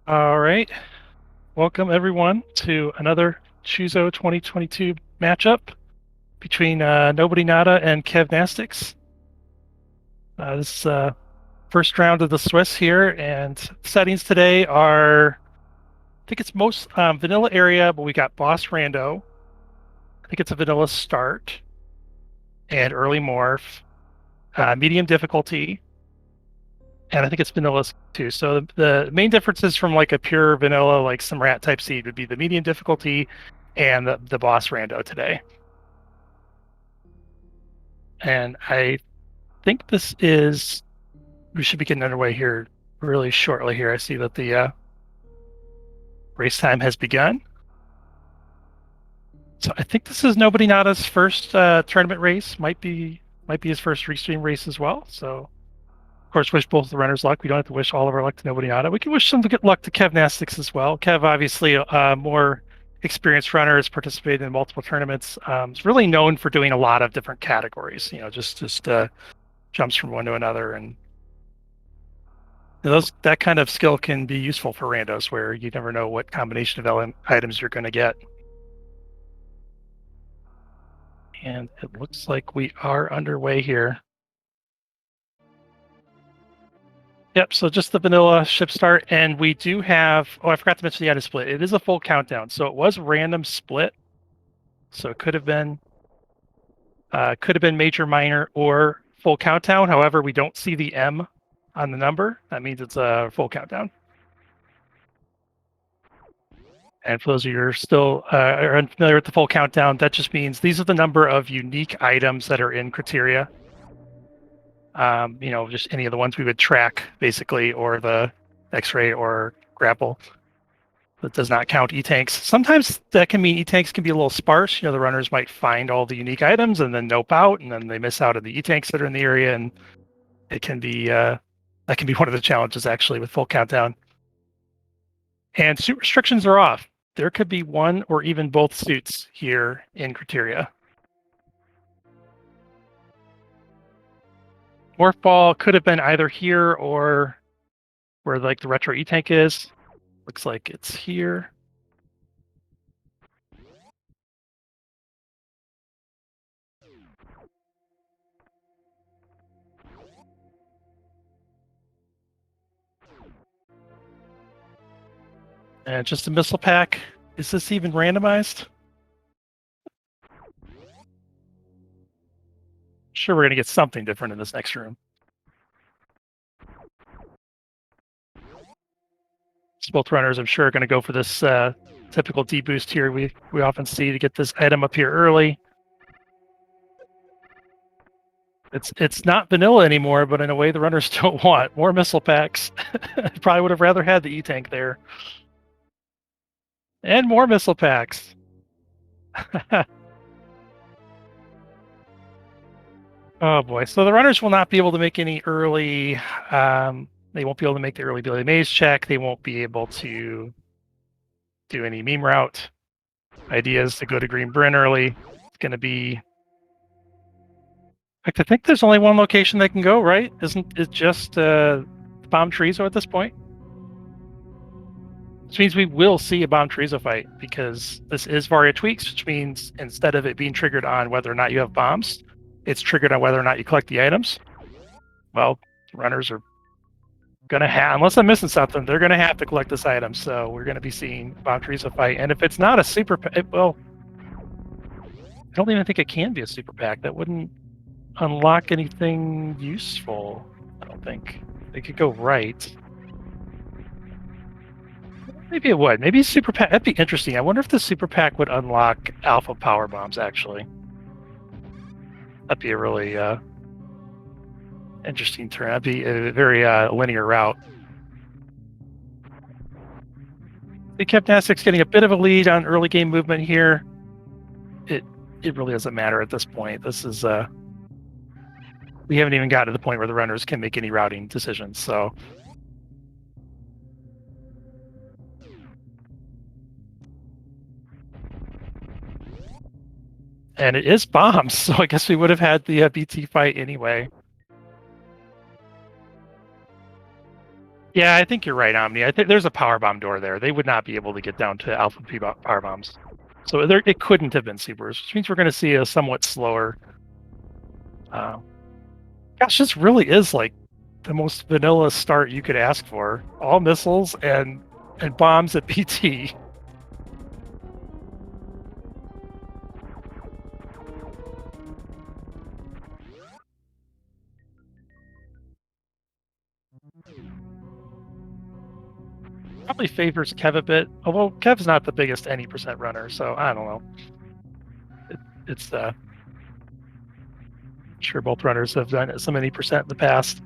All right. Welcome, everyone, to another Choozo 2022 matchup between NobodyNada and Kevnastics. This is first round of the Swiss here, and settings today are, I think it's most vanilla area, but we got boss rando. I think it's a vanilla start and early morph, medium difficulty, and I think it's vanilla too. So the main differences from like a pure vanilla, like some rat type seed, would be the medium difficulty and the boss rando today. And I think this is, we should be getting underway here really shortly here. I see that the race time has begun. So I think this is NobodyNada's first tournament race. Might be his first restream race as well. So of course, wish both the runners luck. We don't have to wish all of our luck to NobodyNada. We can wish some good luck to Kevnastics as well. Kev, obviously, a more experienced runner, has participated in multiple tournaments. Is really known for doing a lot of different categories. You know, just jumps from one to another, and that kind of skill can be useful for randos, where you never know what combination of items you're going to get. And it looks like we are underway here. Yep, so just the vanilla ship start, and we do have, I forgot to mention the item split. It is a full countdown, so it was random split. So it could have been major, minor, or full countdown. However, we don't see the M on the number. That means it's a full countdown. And for those of you who are still are unfamiliar with the full countdown, that just means these are the number of unique items that are in criteria. Just any of the ones we would track, basically, or the X-ray or grapple. That does not count E-tanks. Sometimes that can mean E-tanks can be a little sparse. The runners might find all the unique items and then nope out, and then they miss out on the E-tanks that are in the area, and it can be that can be one of the challenges, actually, with full countdown. And suit restrictions are off. There could be one or even both suits here in criteria. Morph ball could have been either here or where like the retro E-tank is. Looks like it's here. And just a missile pack. Is this even randomized? Sure, we're going to get something different in this next room. So both runners, I'm sure, are going to go for this typical D-boost here we often see to get this item up here early. It's not vanilla anymore, but in a way the runners don't want more missile packs. Probably would have rather had the E-tank there. And more missile packs. Oh boy. So the runners will not be able to make any early they won't be able to make the early Billy Mays check. They won't be able to do any meme route ideas to go to Green Bryn early. It's going to be, in fact, I think there's only one location they can go, right? Isn't it just Bomb Chorizo at this point? Which means we will see a Bomb Chorizo fight, because this is Varia tweaks, which means instead of it being triggered on whether or not you have bombs, it's triggered on whether or not you collect the items. Well, runners are going to have, unless I'm missing something, they're going to have to collect this item. So we're going to be seeing Bomb Chorizo fight. And if it's not a super pack, well, I don't even think it can be a super pack. That wouldn't unlock anything useful, I don't think. They could go right. Maybe it would. Maybe a super pack. That'd be interesting. I wonder if the super pack would unlock alpha power bombs, actually. That'd be a really interesting turn. That'd be a very linear route. The Kevnastics getting a bit of a lead on early game movement here. It really doesn't matter at this point. This is we haven't even gotten to the point where the runners can make any routing decisions. So and it is bombs, so I guess we would have had the BT fight anyway. Yeah, I think you're right, Omni. I think there's a power bomb door there. They would not be able to get down to alpha P power bombs. So it couldn't have been supers, which means we're going to see a somewhat slower. Gosh, this really is like the most vanilla start you could ask for. All missiles and bombs at PT. Probably favors Kev a bit, although Kev's not the biggest any percent runner, so I don't know. It's I'm sure both runners have done some any percent in the past.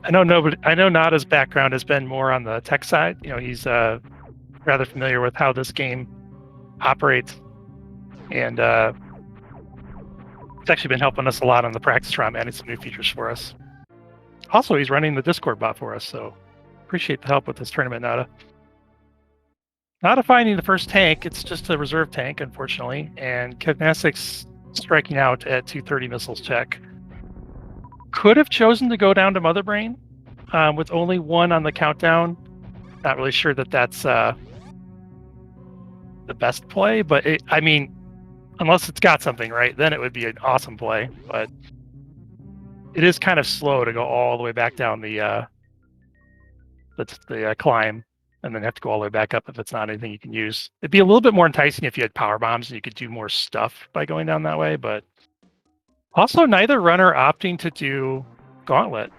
I know Nada's background has been more on the tech side. You know, he's rather familiar with how this game operates, and it's actually been helping us a lot on the practice run, adding some new features for us. Also, he's running the Discord bot for us, so appreciate the help with this tournament, Nada. Nada finding the first tank, it's just a reserve tank, unfortunately, and Kevnastics striking out at 230 missiles check. Could have chosen to go down to Mother Brain with only one on the countdown. Not really sure that that's the best play, but I mean, unless it's got something, right, then it would be an awesome play, but it is kind of slow to go all the way back down the climb and then have to go all the way back up if it's not anything you can use. It'd be a little bit more enticing if you had power bombs and you could do more stuff by going down that way, but also neither runner opting to do gauntlet,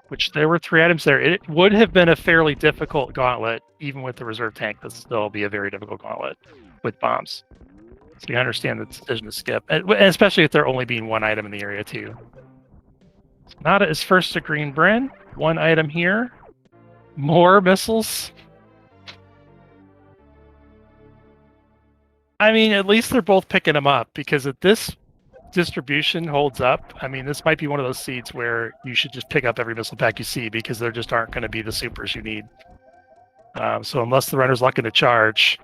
which there were 3 items there. It would have been a fairly difficult gauntlet, even with the reserve tank. This would still be a very difficult gauntlet with bombs. So you understand the decision to skip, and especially if there only being one item in the area too. Nada is first to Green Bryn. 1 item here. More missiles. I mean, at least they're both picking them up, because if this distribution holds up, I mean, this might be one of those seeds where you should just pick up every missile pack you see, because there just aren't going to be the supers you need. So unless the runner's looking to charge.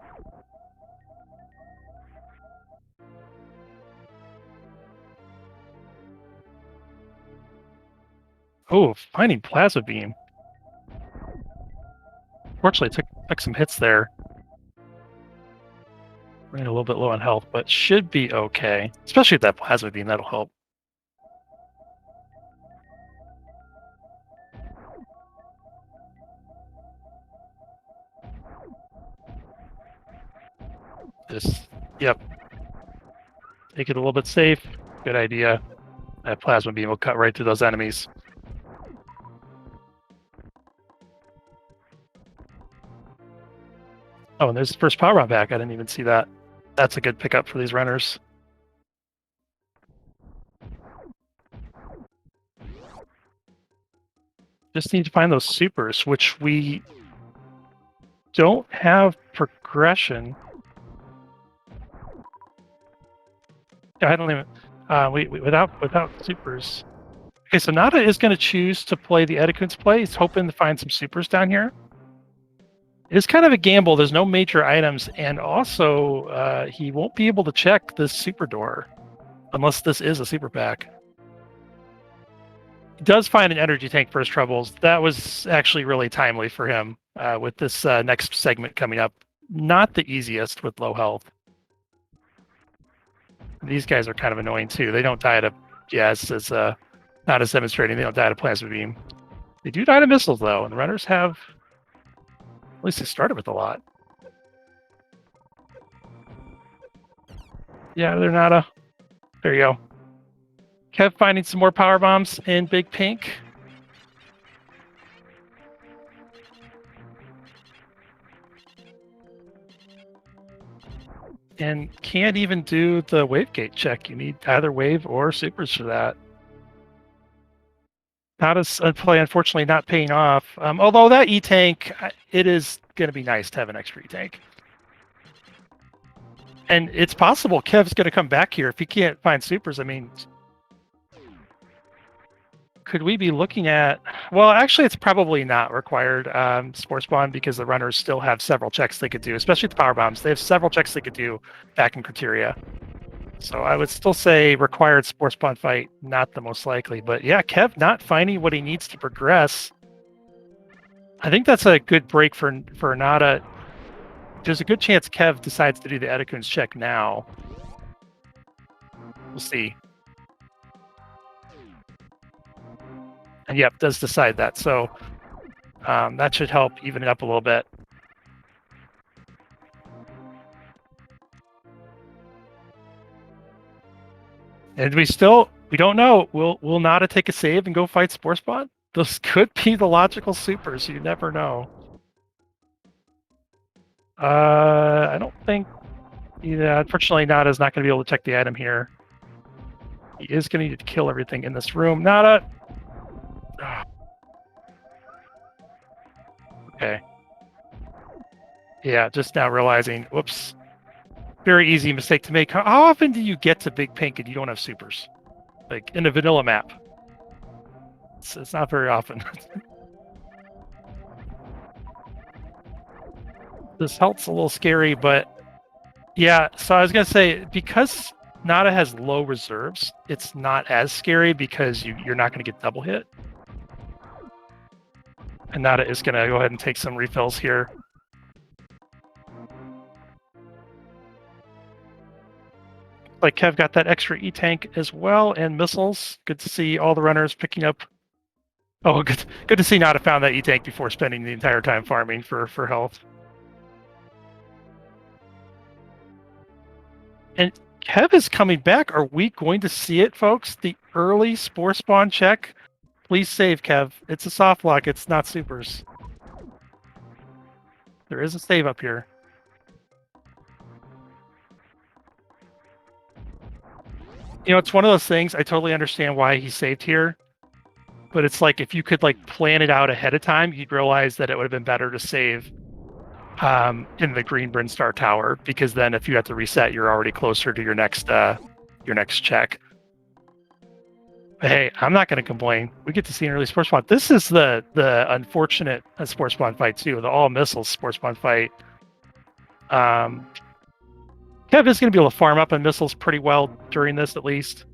Oh, finding plasma beam. Fortunately, took some hits there. Running a little bit low on health, but should be okay. Especially with that plasma beam, that'll help. Yep. Take it a little bit safe. Good idea. That plasma beam will cut right through those enemies. Oh, and there's the first power bomb back. I didn't even see that. That's a good pickup for these runners. Just need to find those supers, which we don't have progression. I don't even without supers. Okay, so Nada is going to choose to play the Edekun's play. He's hoping to find some supers down here. It is kind of a gamble. There's no major items, and also he won't be able to check this super door unless this is a super pack. He does find an energy tank for his troubles. That was actually really timely for him with this next segment coming up. Not the easiest with low health. These guys are kind of annoying too. They don't die to, as not as demonstrating, they don't die to plasma beam. They do die to missiles though, and the runners have, at least they started with a lot. Yeah, they're not a, there you go. Kev finding some more power bombs in Big Pink. And can't even do the wave gate check. You need either wave or supers for that. Not as play, unfortunately, not paying off. Although that E-tank, it is going to be nice to have an extra E-tank. And it's possible Kev's going to come back here if he can't find supers. I mean, could we be looking at... Well, actually, it's probably not required, Sports Spawn, because the runners still have several checks they could do, especially the power bombs. They have several checks they could do back in criteria. So I would still say required Spore Spawn fight, not the most likely. But yeah, Kev not finding what he needs to progress. I think that's a good break for Nada. There's a good chance Kev decides to do the Edakun's check now. We'll see. And yep, does decide that. So that should help even it up a little bit. And we don't know. Will Nada take a save and go fight Spore Spawn? Those could be the logical supers. You never know. I don't think. Yeah, unfortunately, Nada's not going to be able to check the item here. He is going to need to kill everything in this room. Nada. Okay. Yeah, just now realizing. Whoops. Very easy mistake to make. How often do you get to Big Pink and you don't have supers? Like in a vanilla map. It's not very often. This help's a little scary, but yeah, so I was going to say, because Nada has low reserves, it's not as scary because you're not going to get double hit. And Nada is going to go ahead and take some refills here. Like Kev got that extra E-tank as well, and missiles. Good to see all the runners picking up. Oh, good to see Nada found that E-tank before spending the entire time farming for health. And Kev is coming back. Are we going to see it, folks? The early Spore Spawn check. Please save, Kev. It's a soft lock. It's not supers. There is a save up here. You know, it's one of those things. I totally understand why he saved here. But it's like if you could like plan it out ahead of time, you'd realize that it would have been better to save in the Green Brinstar Tower, because then if you have to reset, you're already closer to your next check. But hey, I'm not going to complain. We get to see an early Spore Spawn. This is the unfortunate Spore Spawn fight too, the all missiles Spore Spawn fight. Kev is going to be able to farm up on missiles pretty well during this, at least,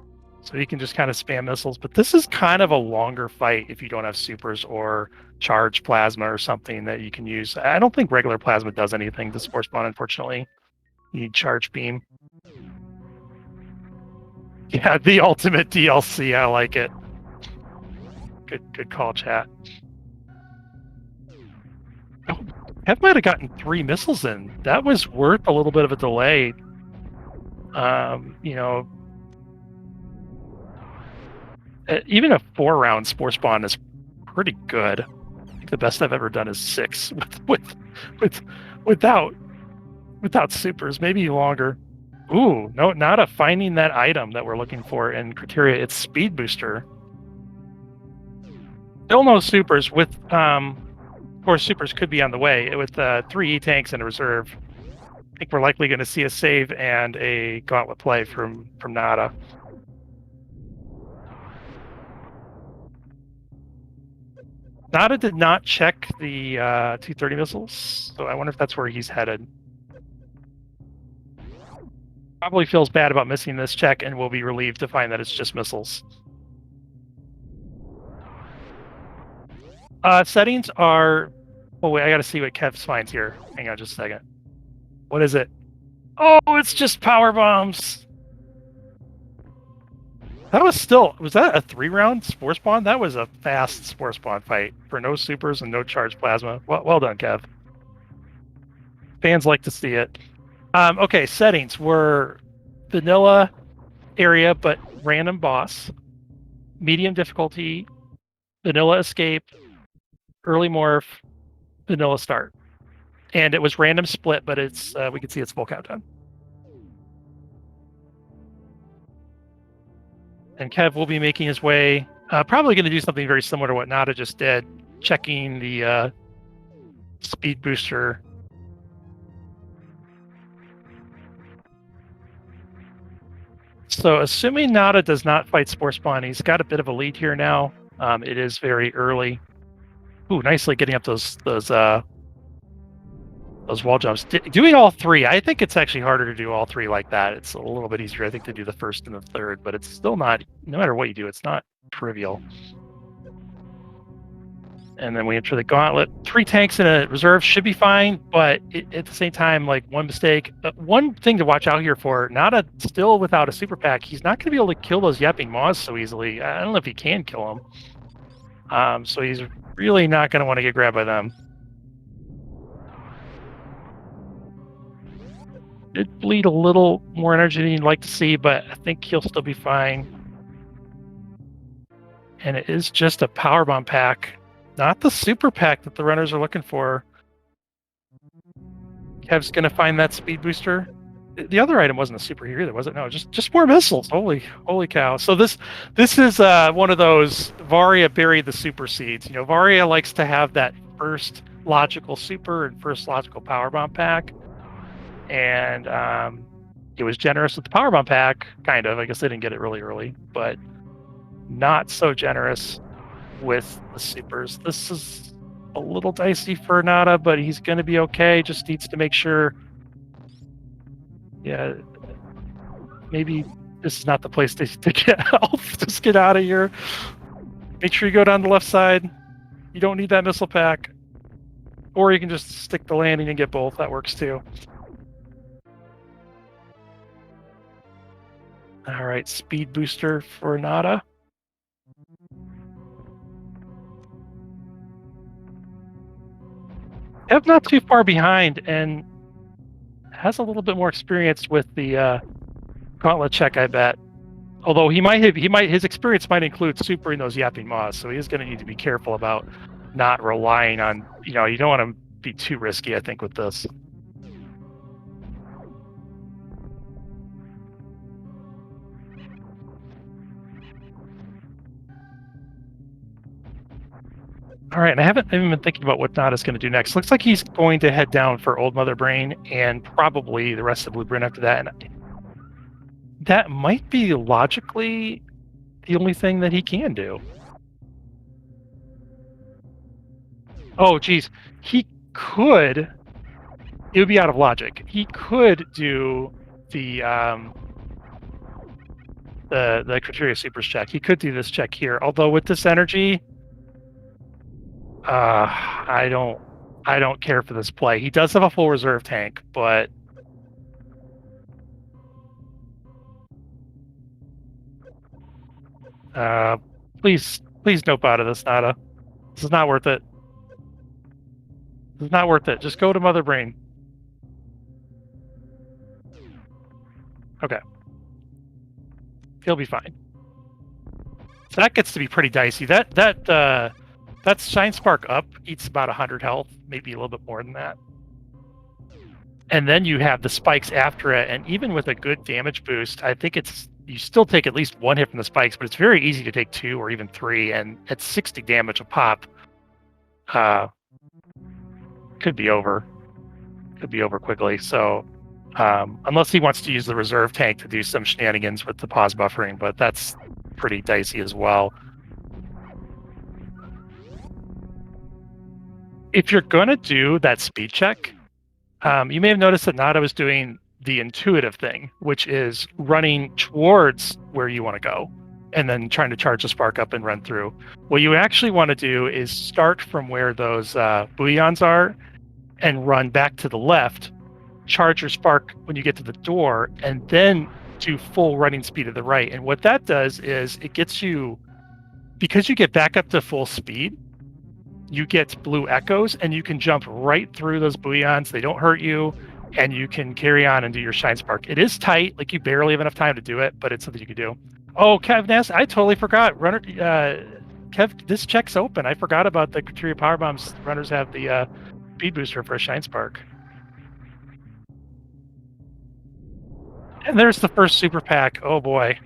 so he can just kind of spam missiles. But this is kind of a longer fight if you don't have supers or charge plasma or something that you can use. I don't think regular plasma does anything to Spore Spawn, unfortunately. You need charge beam. Yeah, the ultimate DLC. I like it. Good call, chat. Oh, Kev might have gotten 3 missiles in. That was worth a little bit of a delay. You know, even a 4-round Spore Spawn is pretty good. I think the best I've ever done is 6 without supers, maybe longer. Ooh, no, not a finding that item that we're looking for in criteria. It's Speed Booster. Still no supers with, of course, supers could be on the way. With 3 E-tanks and a reserve, I think we're likely going to see a save and a gauntlet play from Nada. Nada did not check the 230 missiles, so I wonder if that's where he's headed. Probably feels bad about missing this check and will be relieved to find that it's just missiles. Settings are... Oh, wait, I gotta see what Kev finds here. Hang on just a second. What is it? Oh, it's just power bombs! That was still... Was that a 3-round Spore Spawn? That was a fast Spore Spawn fight for no supers and no charge plasma. Well done, Kev. Fans like to see it. Okay, settings were vanilla area, but random boss, medium difficulty, vanilla escape, early morph, vanilla start. And it was random split, but it's we can see it's full countdown. And Kev will be making his way, probably going to do something very similar to what Nada just did, checking the speed booster. So assuming Nada does not fight Spore Spawn, he's got a bit of a lead here now. It is very early. Ooh, nicely getting up those those wall jumps. Doing all three, I think it's actually harder to do all three like that. It's a little bit easier, I think, to do the first and the third, but it's still not, no matter what you do, it's not trivial. And then we enter the gauntlet. 3 tanks in a reserve should be fine, but at the same time, like, one mistake. One thing to watch out here for, Nada still without a super pack, he's not going to be able to kill those yapping maws so easily. I don't know if he can kill them. So he's really not going to want to get grabbed by them. Did bleed a little more energy than you'd like to see, but I think he'll still be fine. And it is just a power bomb pack, not the super pack that the runners are looking for. Kev's gonna find that speed booster. The other item wasn't a super here either, was it? No, just more missiles. Holy cow! So this is one of those Varia buried the super seeds. You know, Varia likes to have that first logical super and first logical power bomb pack. And it was generous with the power bomb pack, kind of. I guess they didn't get it really early, but not so generous with the supers. This is a little dicey for Nada, but he's going to be okay. Just needs to make sure. Yeah, maybe this is not the place to get help. Just get out of here. Make sure you go down the left side. You don't need that missile pack. Or you can just stick the landing and get both. That works too. All right, speed booster for Nada. Kev not too far behind and has a little bit more experience with the gauntlet check, I bet. Although his experience might include supering those yapping maws, so he is going to need to be careful about not relying on, you know, you don't want to be too risky, I think, with this. All right, and I haven't even been thinking about what Nada's going to do next. Looks like he's going to head down for Old Mother Brain and probably the rest of Blueprint after that. And that might be logically the only thing that he can do. Oh, geez. He could... It would be out of logic. He could do the Criteria Supers check. He could do this check here. Although with this energy... I don't care for this play. He does have a full reserve tank, but please nope out of this, Nada. This is not worth it. This is not worth it. Just go to Mother Brain. Okay. He'll be fine. So that gets to be pretty dicey. That's Shine Spark up, eats about 100 health, maybe a little bit more than that. And then you have the spikes after it, and even with a good damage boost, I think you still take at least 1 hit from the spikes, but it's very easy to take 2 or even 3, and at 60 damage a pop, could be over. Could be over quickly. So unless he wants to use the reserve tank to do some shenanigans with the pause buffering, but that's pretty dicey as well. If you're going to do that speed check, you may have noticed that Nada was doing the intuitive thing, which is running towards where you want to go and then trying to charge the spark up and run through. What you actually want to do is start from where those bouillons are and run back to the left, charge your spark when you get to the door, and then do full running speed to the right. And what that does is it gets you, because you get back up to full speed, you get blue echoes, and you can jump right through those bouillons. They don't hurt you, and you can carry on and do your Shine Spark. It is tight, like you barely have enough time to do it, but it's something you can do. Oh, Kevnastics, I totally forgot. Kev, this check's open. I forgot about the Criteria Power Bombs. Runners have the speed booster for a Shine Spark. And there's the first super pack. Oh boy.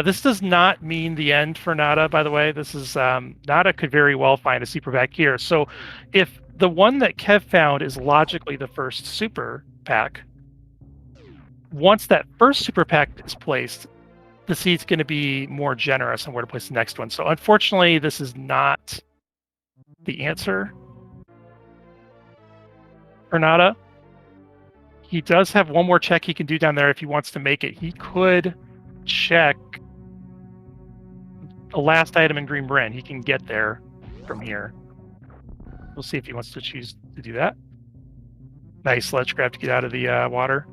This does not mean the end for Nada, by the way. This is Nada could very well find a super pack here. So if the one that Kev found is logically the first super pack, once that first super pack is placed, the seed's going to be more generous on where to place the next one. So unfortunately, this is not the answer for Nada. He does have one more check he can do down there if he wants to make it. He could check the last item in Green Bryn. He can get there from here. We'll see if he wants to choose to do that. Nice ledge grab to get out of the water.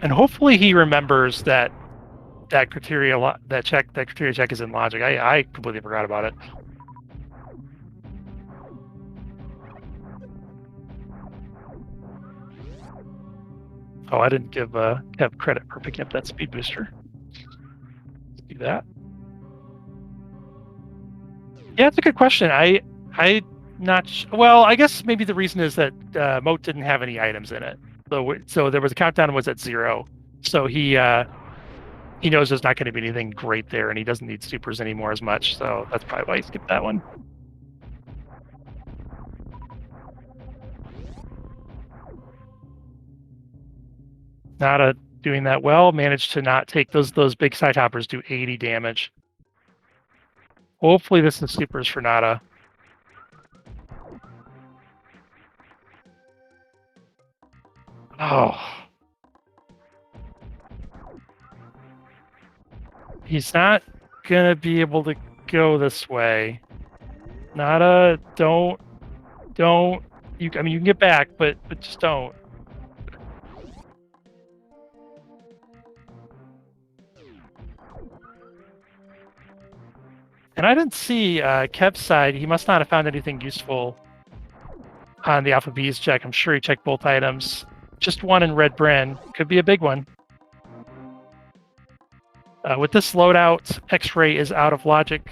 And hopefully he remembers that criteria check is in logic. I completely forgot about it. Oh, I didn't give Kev credit for picking up that speed booster. Let's do that. Yeah, it's a good question. I well, I guess maybe the reason is that Moat didn't have any items in it. So there was a countdown was at 0. So he knows there's not going to be anything great there, and he doesn't need supers anymore as much. So that's probably why he skipped that one. Nada doing that well. Managed to not take those big side hoppers do 80 damage. Hopefully this is supers for Nada. Oh. He's not gonna be able to go this way. Nada, don't. I mean, you can get back, but just don't. And I didn't see Kev's side. He must not have found anything useful on the Alpha B's check. I'm sure he checked both items. Just one in Red Bryn. Could be a big one. With this loadout, X-Ray is out of logic.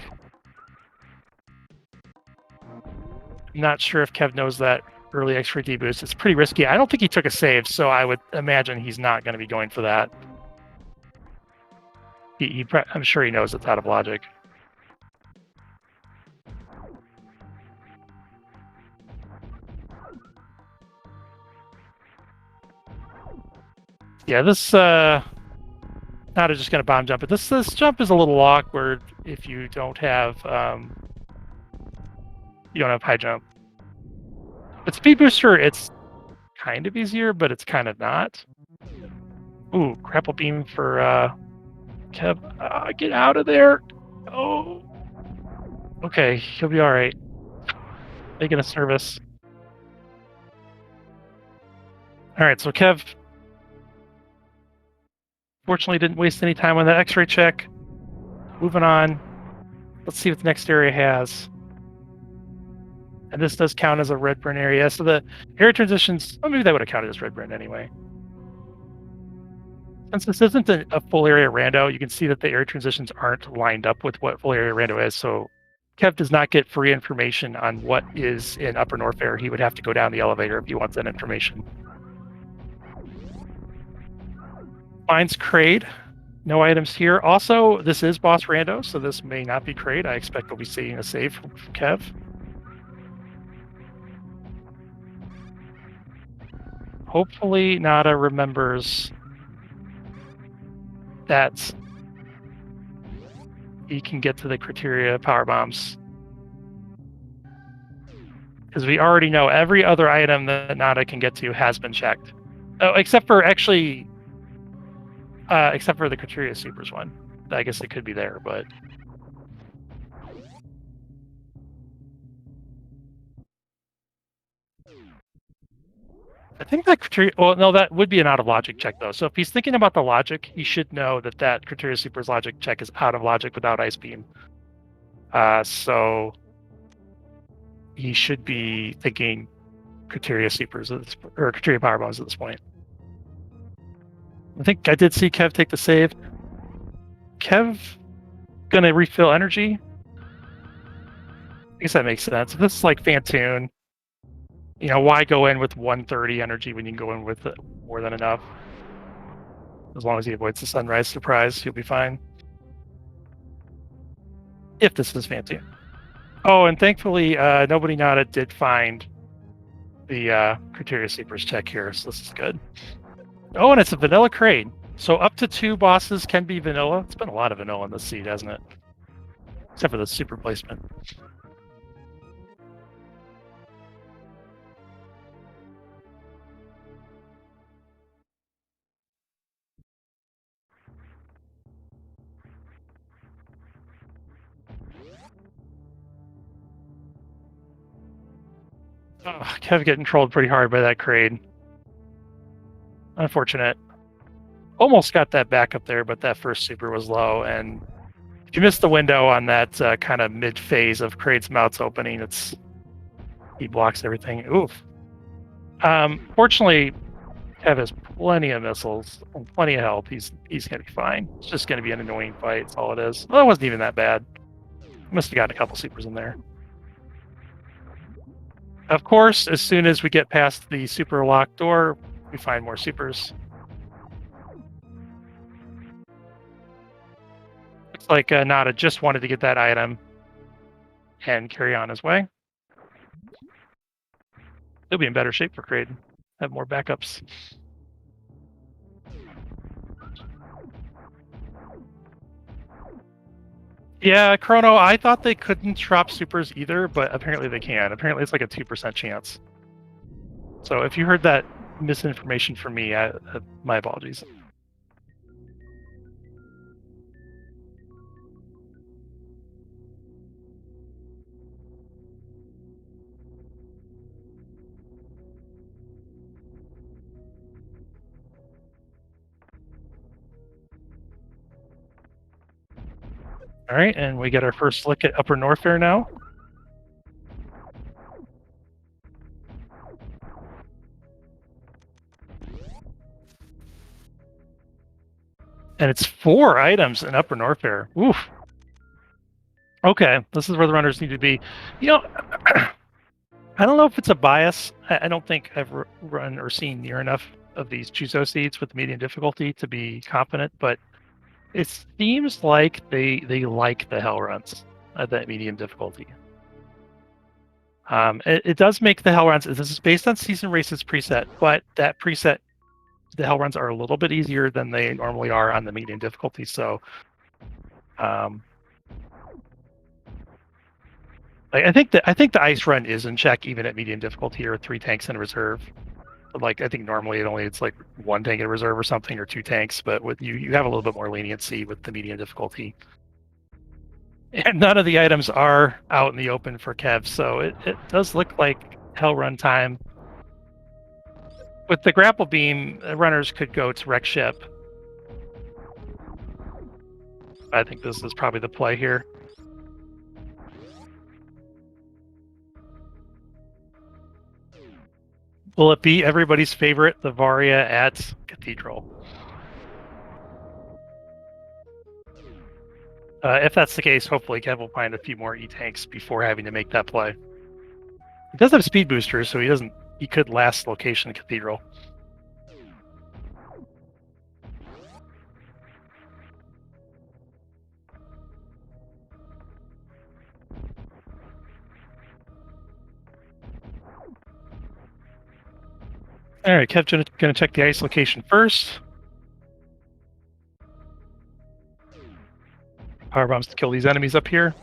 I'm not sure if Kev knows that early X-Ray deboost. It's pretty risky. I don't think he took a save, so I would imagine he's not going to be going for that. I'm sure he knows it's out of logic. Yeah, this Nada just gonna bomb jump, but this jump is a little awkward if you don't have high jump. With speed booster, it's kind of easier, but it's kind of not. Ooh, grapple beam for Kev. Get out of there! Oh, okay, he'll be all right. Making a service. All right, so Kev fortunately didn't waste any time on that X-ray check. Moving on. Let's see what the next area has. And this does count as a Red Bryn area. So the area transitions, well, maybe that would have counted as Red Bryn anyway. Since this isn't a full area rando, you can see that the area transitions aren't lined up with what full area rando is. So Kev does not get free information on what is in Upper North Air. He would have to go down the elevator if he wants that information. Finds Kraid. No items here. Also, this is boss rando, so this may not be Kraid. I expect we'll be seeing a save from Kev. Hopefully Nada remembers that he can get to the criteria power bombs. Because we already know every other item that Nada can get to has been checked. Oh, except for actually... except for the criteria supers one. I guess it could be there, but... I think that criteria... Well, no, that would be an out-of-logic check, though. So if he's thinking about the logic, he should know that that criteria supers logic check is out of logic without Ice Beam. So... he should be thinking criteria supers, or criteria power bombs at this point. I think I did see Kev take the save. Kev gonna refill energy. I guess that makes sense. If this is like Fantoon, why go in with 130 energy when you can go in with more than enough? As long as he avoids the sunrise surprise, he'll be fine. If this is Fantoon. Oh, and thankfully, NobodyNada did find the criteria supers check here, so this is good. Oh, and it's a vanilla Kraid. So up to 2 bosses can be vanilla. It's been a lot of vanilla in this seed, hasn't it? Except for the super placement. Oh, Kev getting trolled pretty hard by that Kraid. Unfortunate. Almost got that back up there, but that first super was low, and if you missed the window on that kind of mid-phase of Kraid's mouth's opening, he blocks everything. Oof. Fortunately, Kev has plenty of missiles and plenty of health. He's gonna be fine. It's just gonna be an annoying fight. That's all it is. Well, it wasn't even that bad. Must have gotten a couple supers in there. Of course, as soon as we get past the super locked door, we find more supers. Looks like Nada just wanted to get that item and carry on his way. He'll be in better shape for Kraid. Have more backups. Yeah, Chrono, I thought they couldn't drop supers either, but apparently they can. Apparently it's like a 2% chance. So if you heard that misinformation from me, my apologies. All right, and we get our first look at Upper Norfair now. And it's 4 items in Upper Norfair. Oof. Okay, this is where the runners need to be. You know, I don't know if it's a bias. I don't think I've run or seen near enough of these Choozo seeds with medium difficulty to be confident, but it seems like they like the hell runs at that medium difficulty. It does make the hell runs. This is based on Season Races preset, but that preset, the hell runs are a little bit easier than they normally are on the medium difficulty. So, I think the ice run is in check even at medium difficulty or 3 tanks in reserve. Like I think normally it's like 1 tank in reserve or something, or 2 tanks, but with you have a little bit more leniency with the medium difficulty. And none of the items are out in the open for Kev, so it does look like hell run time. With the grapple beam, runners could go to wreck ship. I think this is probably the play here. Will it be everybody's favorite, the Varia at Cathedral? If that's the case, hopefully Kev will find a few more E-tanks before having to make that play. He does have speed boosters, so he could last location Cathedral. All right, Kev's going to check the ice location first. Power bombs to kill these enemies up here.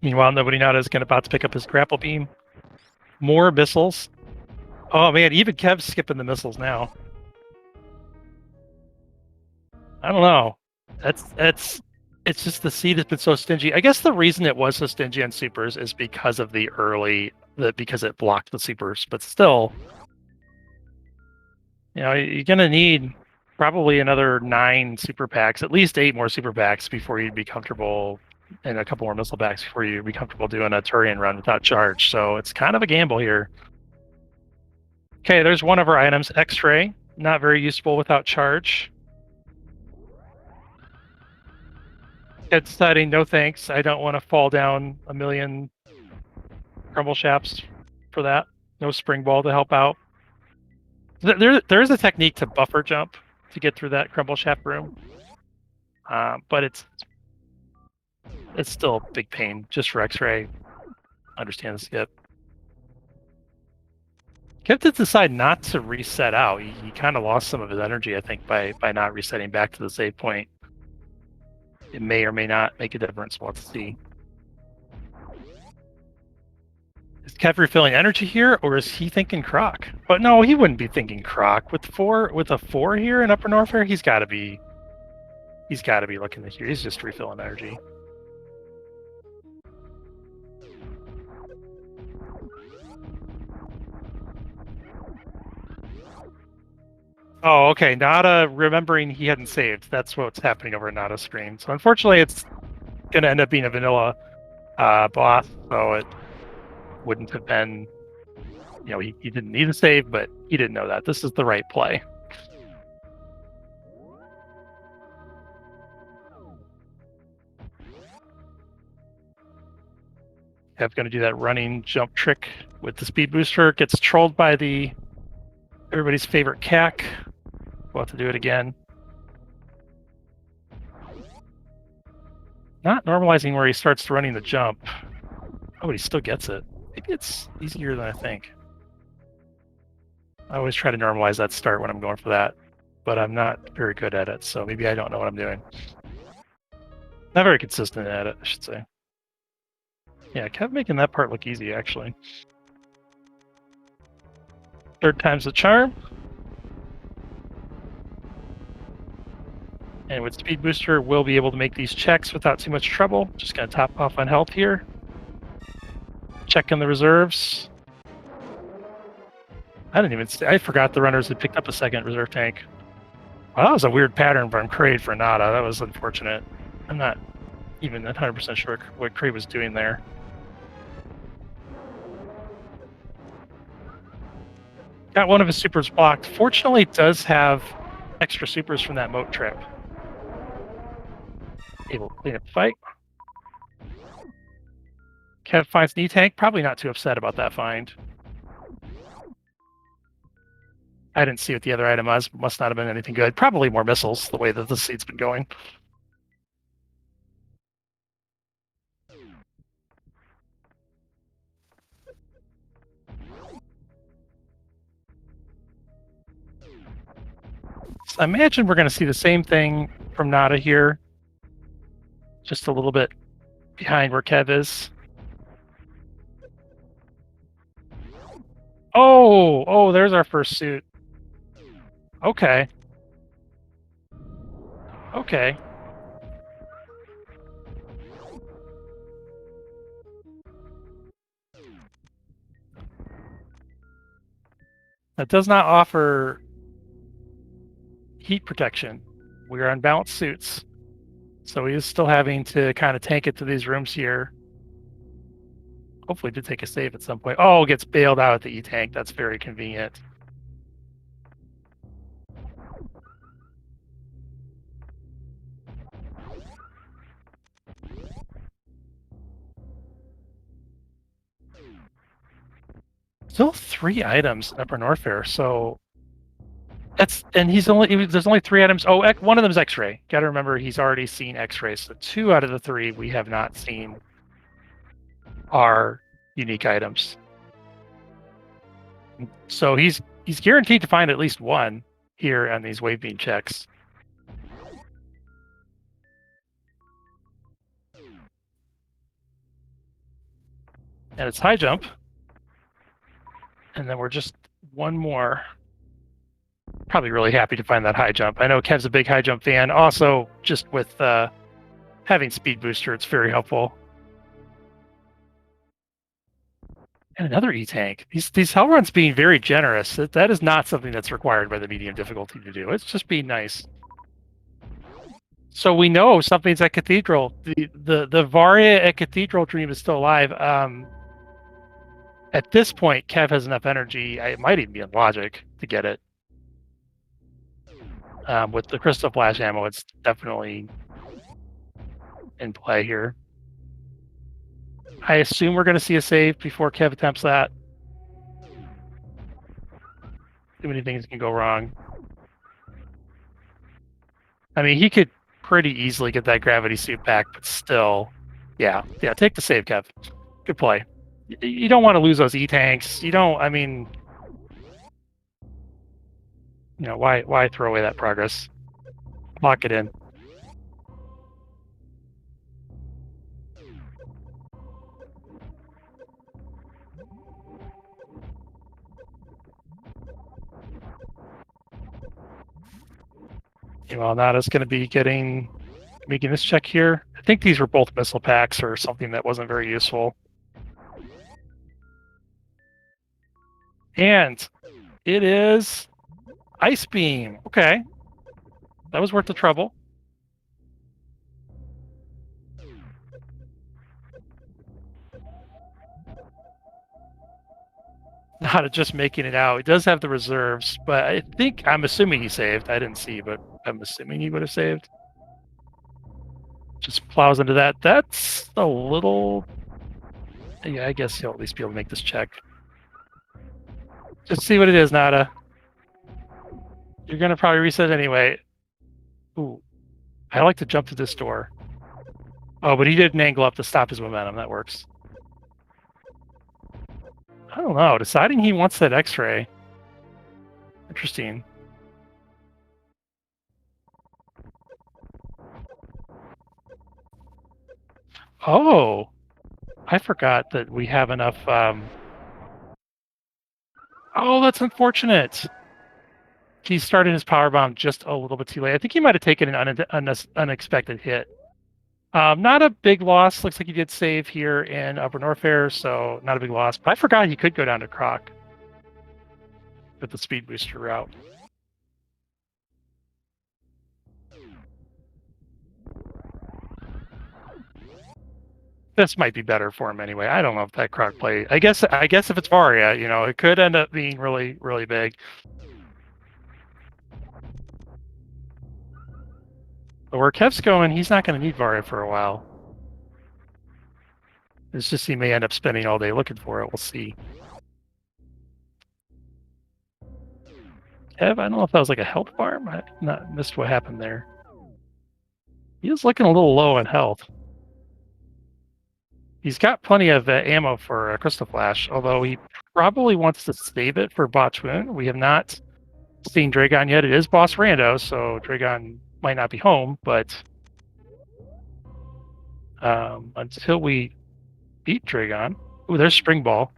Meanwhile, NobodyNada is about to pick up his grapple beam. More missiles. Oh man, even Kev's skipping the missiles now. I don't know. It's just the seed has been so stingy. I guess the reason it was so stingy on supers is because of because it blocked the supers. But still, you're gonna need probably another 9 super packs, at least 8 more super packs before you'd be comfortable, and a couple more missile packs before you'd be comfortable doing a Turian run without charge. So it's kind of a gamble here. Okay, there's one of our items, X-ray. Not very useful without charge. It's deciding, no thanks. I don't want to fall down a million crumble shafts for that. No spring ball to help out. There's a technique to buffer jump to get through that crumble shaft room, but it's still a big pain just for X-ray. Understand the skip. Kev did decide not to reset out. He kind of lost some of his energy, I think, by not resetting back to the save point. It may or may not make a difference. We'll have to see. Is Kev refilling energy here, or is he thinking Croc? But no, he wouldn't be thinking Croc. With a 4 here in Upper Norfair, he's got to be looking at here. He's just refilling energy. Oh, okay. Nada remembering he hadn't saved. That's what's happening over Nada's screen. So unfortunately, it's going to end up being a vanilla boss. So it wouldn't have been, he didn't need to save, but he didn't know that. This is the right play. Kev's going to do that running jump trick with the speed booster. Gets trolled by everybody's favorite cack. We'll have to do it again. Not normalizing where he starts running the jump. Oh, but he still gets it. Maybe it's easier than I think. I always try to normalize that start when I'm going for that, but I'm not very good at it, so maybe I don't know what I'm doing. Not very consistent at it, I should say. Yeah, Kev making that part look easy, actually. Third time's the charm. And with Speed Booster, we'll be able to make these checks without too much trouble. Just going to top off on health here. Checking the reserves. I forgot the runners had picked up a second reserve tank. Well, that was a weird pattern from Kraid for Nada. That was unfortunate. I'm not even 100% sure what Kraid was doing there. Got one of his supers blocked. Fortunately, it does have extra supers from that moat trip. Able to clean up the fight. Kev finds an E-tank. Probably not too upset about that find. I didn't see what the other item was. Must not have been anything good. Probably more missiles, the way that the seed's been going. So I imagine we're going to see the same thing from Nada here. Just a little bit behind where Kev is. Oh, there's our first suit. Okay. That does not offer heat protection. We are on balanced suits. So he is still having to kind of tank it to these rooms here. Hopefully did take a save at some point. Oh, gets bailed out at the E-tank. That's very convenient. Still 3 items in Upper Norfair, so there's only 3 items. Oh, one of them is X-ray. Got to remember he's already seen X-rays. So 2 out of the 3 we have not seen are unique items. So he's guaranteed to find at least 1 here on these wave beam checks. And it's high jump. And then we're just 1 more. Probably really happy to find that high jump. I know Kev's a big high jump fan. Also, just with having speed booster, it's very helpful. And another E-tank. These hell runs being very generous. That is not something that's required by the medium difficulty to do. It's just being nice. So we know something's at Cathedral. The Varia at Cathedral dream is still alive. At this point, Kev has enough energy. It might even be in logic to get it. With the Crystal Flash ammo, it's definitely in play here. I assume we're going to see a save before Kev attempts that. Too many things can go wrong. I mean, he could pretty easily get that gravity suit back, but still, yeah, take the save, Kev. Good play. You don't want to lose those E-tanks. You don't, I mean, why throw away that progress? Lock it in. Well, Nada's going to be making this check here. I think these were both missile packs or something that wasn't very useful. And it is Ice beam. Okay. That was worth the trouble. Not just making it out. He does have the reserves, but I'm assuming he saved. I didn't see, but I'm assuming he would have saved. Just plows into that. That's a little... Yeah, I guess he'll at least be able to make this check. Just see what it is, Nada. You're going to probably reset anyway. Ooh. I like to jump to this door. Oh, but he did an angle up to stop his momentum. That works. I don't know. Deciding he wants that X-ray. Interesting. Oh, I forgot that we have enough. Oh, that's unfortunate. He started his power bomb just a little bit too late. I think he might have taken an unexpected hit. Not a big loss. Looks like he did save here in Upper Norfair, so not a big loss. But I forgot he could go down to Croc with the speed booster route. This might be better for him anyway. I don't know if that Croc play. I guess if it's Varia, you know, it could end up being really, really big. But where Kev's going, he's not going to need Varia for a while. It's just he may end up spending all day looking for it. We'll see. Kev, I don't know if that was like a health farm. I not missed what happened there. He is looking a little low in health. He's got plenty of ammo for a Crystal Flash, although he probably wants to save it for Botch Wound. We have not seen Dragon yet. It is Boss Rando, so Dragon might not be home, but until we beat Dragon... Ooh, there's Spring Ball.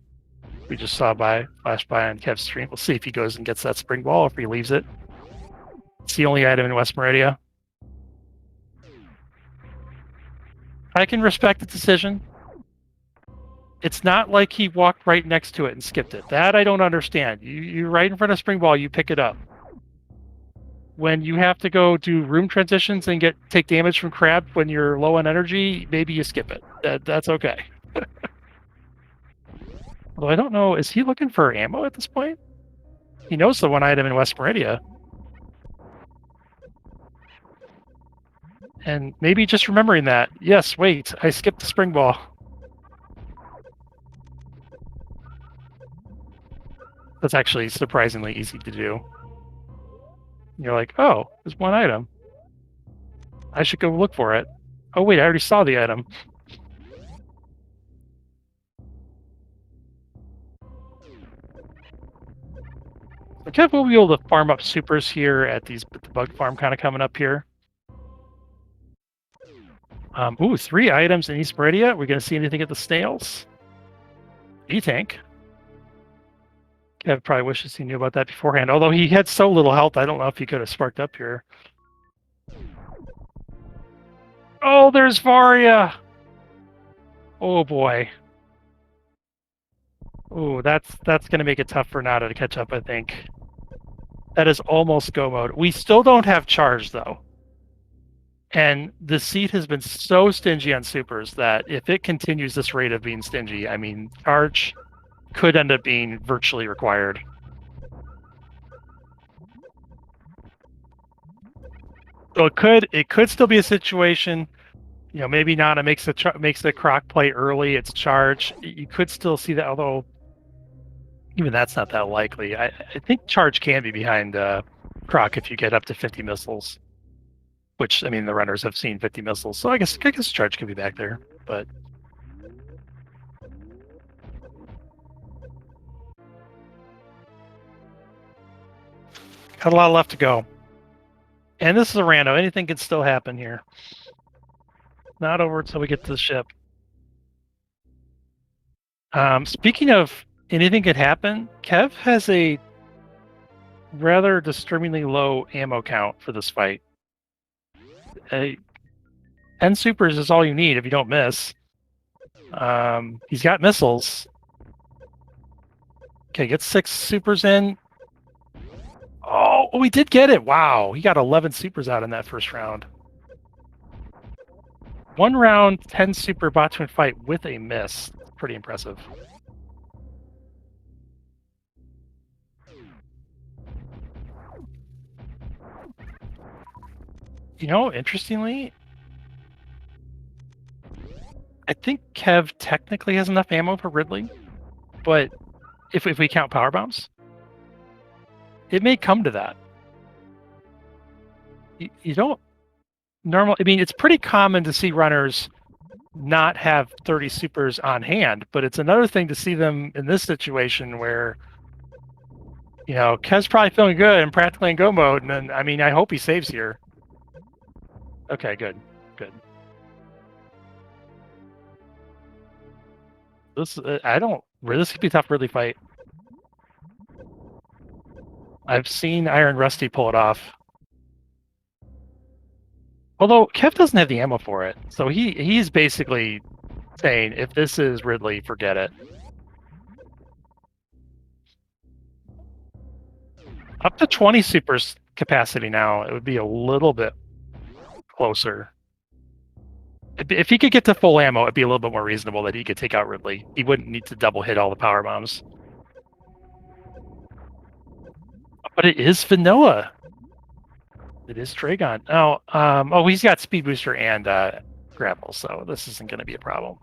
We just saw flash by on Kev's stream. We'll see if he goes and gets that Spring Ball or if he leaves it. It's the only item in West Meridia. I can respect the decision. It's not like he walked right next to it and skipped it. That I don't understand. You're right in front of Spring Ball, you pick it up. When you have to go do room transitions and take damage from crab when you're low on energy, maybe you skip it. That's okay. Although I don't know, is he looking for ammo at this point? He knows the one item in West Meridia. And maybe just remembering that. Yes, wait, I skipped the Spring Ball. That's actually surprisingly easy to do. You're like, oh, there's one item. I should go look for it. Oh, wait, I already saw the item. So Kev will be able to farm up supers here at the bug farm kind of coming up here. Ooh, 3 items in East Meridia. We're going to see anything at the snails? E-Tank. Kev probably wishes he knew about that beforehand. Although he had so little health, I don't know if he could have sparked up here. Oh, there's Varia! Oh, boy. Oh, that's going to make it tough for Nada to catch up, I think. That is almost go mode. We still don't have charge, though. And the seat has been so stingy on supers that if it continues this rate of being stingy, I mean, charge could end up being virtually required. So it could still be a situation, you know, maybe Nada makes the Croc play early, it's charge. You could still see that, although even that's not that likely. I think charge can be behind Croc if you get up to 50 missiles. Which, I mean, the runners have seen 50 missiles, so I guess charge could be back there, but... Got a lot left to go. And this is a rando. Anything can still happen here. Not over until we get to the ship. Speaking of anything could happen, Kev has a rather disturbingly low ammo count for this fight. 10 supers is all you need if you don't miss. He's got missiles. Okay, get 6 supers in. Oh, we did get it. Wow, he got 11 supers out in that first round. 1 round, 10 super bot twin fight with a miss. Pretty impressive. You know, interestingly, I think Kev technically has enough ammo for Ridley, but if we count power bombs, it may come to that. You don't normally. I mean, it's pretty common to see runners not have 30 supers on hand, but it's another thing to see them in this situation where, you know, Kev's probably feeling good and practically in go mode, and then, I mean, I hope he saves here. Okay, good. This this could be a tough Ridley fight. I've seen Iron Rusty pull it off. Although Kev doesn't have the ammo for it, so he's basically saying, if this is Ridley, forget it. Up to 20 supers capacity now, it would be a little bit closer. If he could get to full ammo, it'd be a little bit more reasonable that he could take out Ridley. He wouldn't need to double hit all the power bombs. But it is vanilla. It is Dragon. Oh, he's got speed booster and grapple, so this isn't going to be a problem.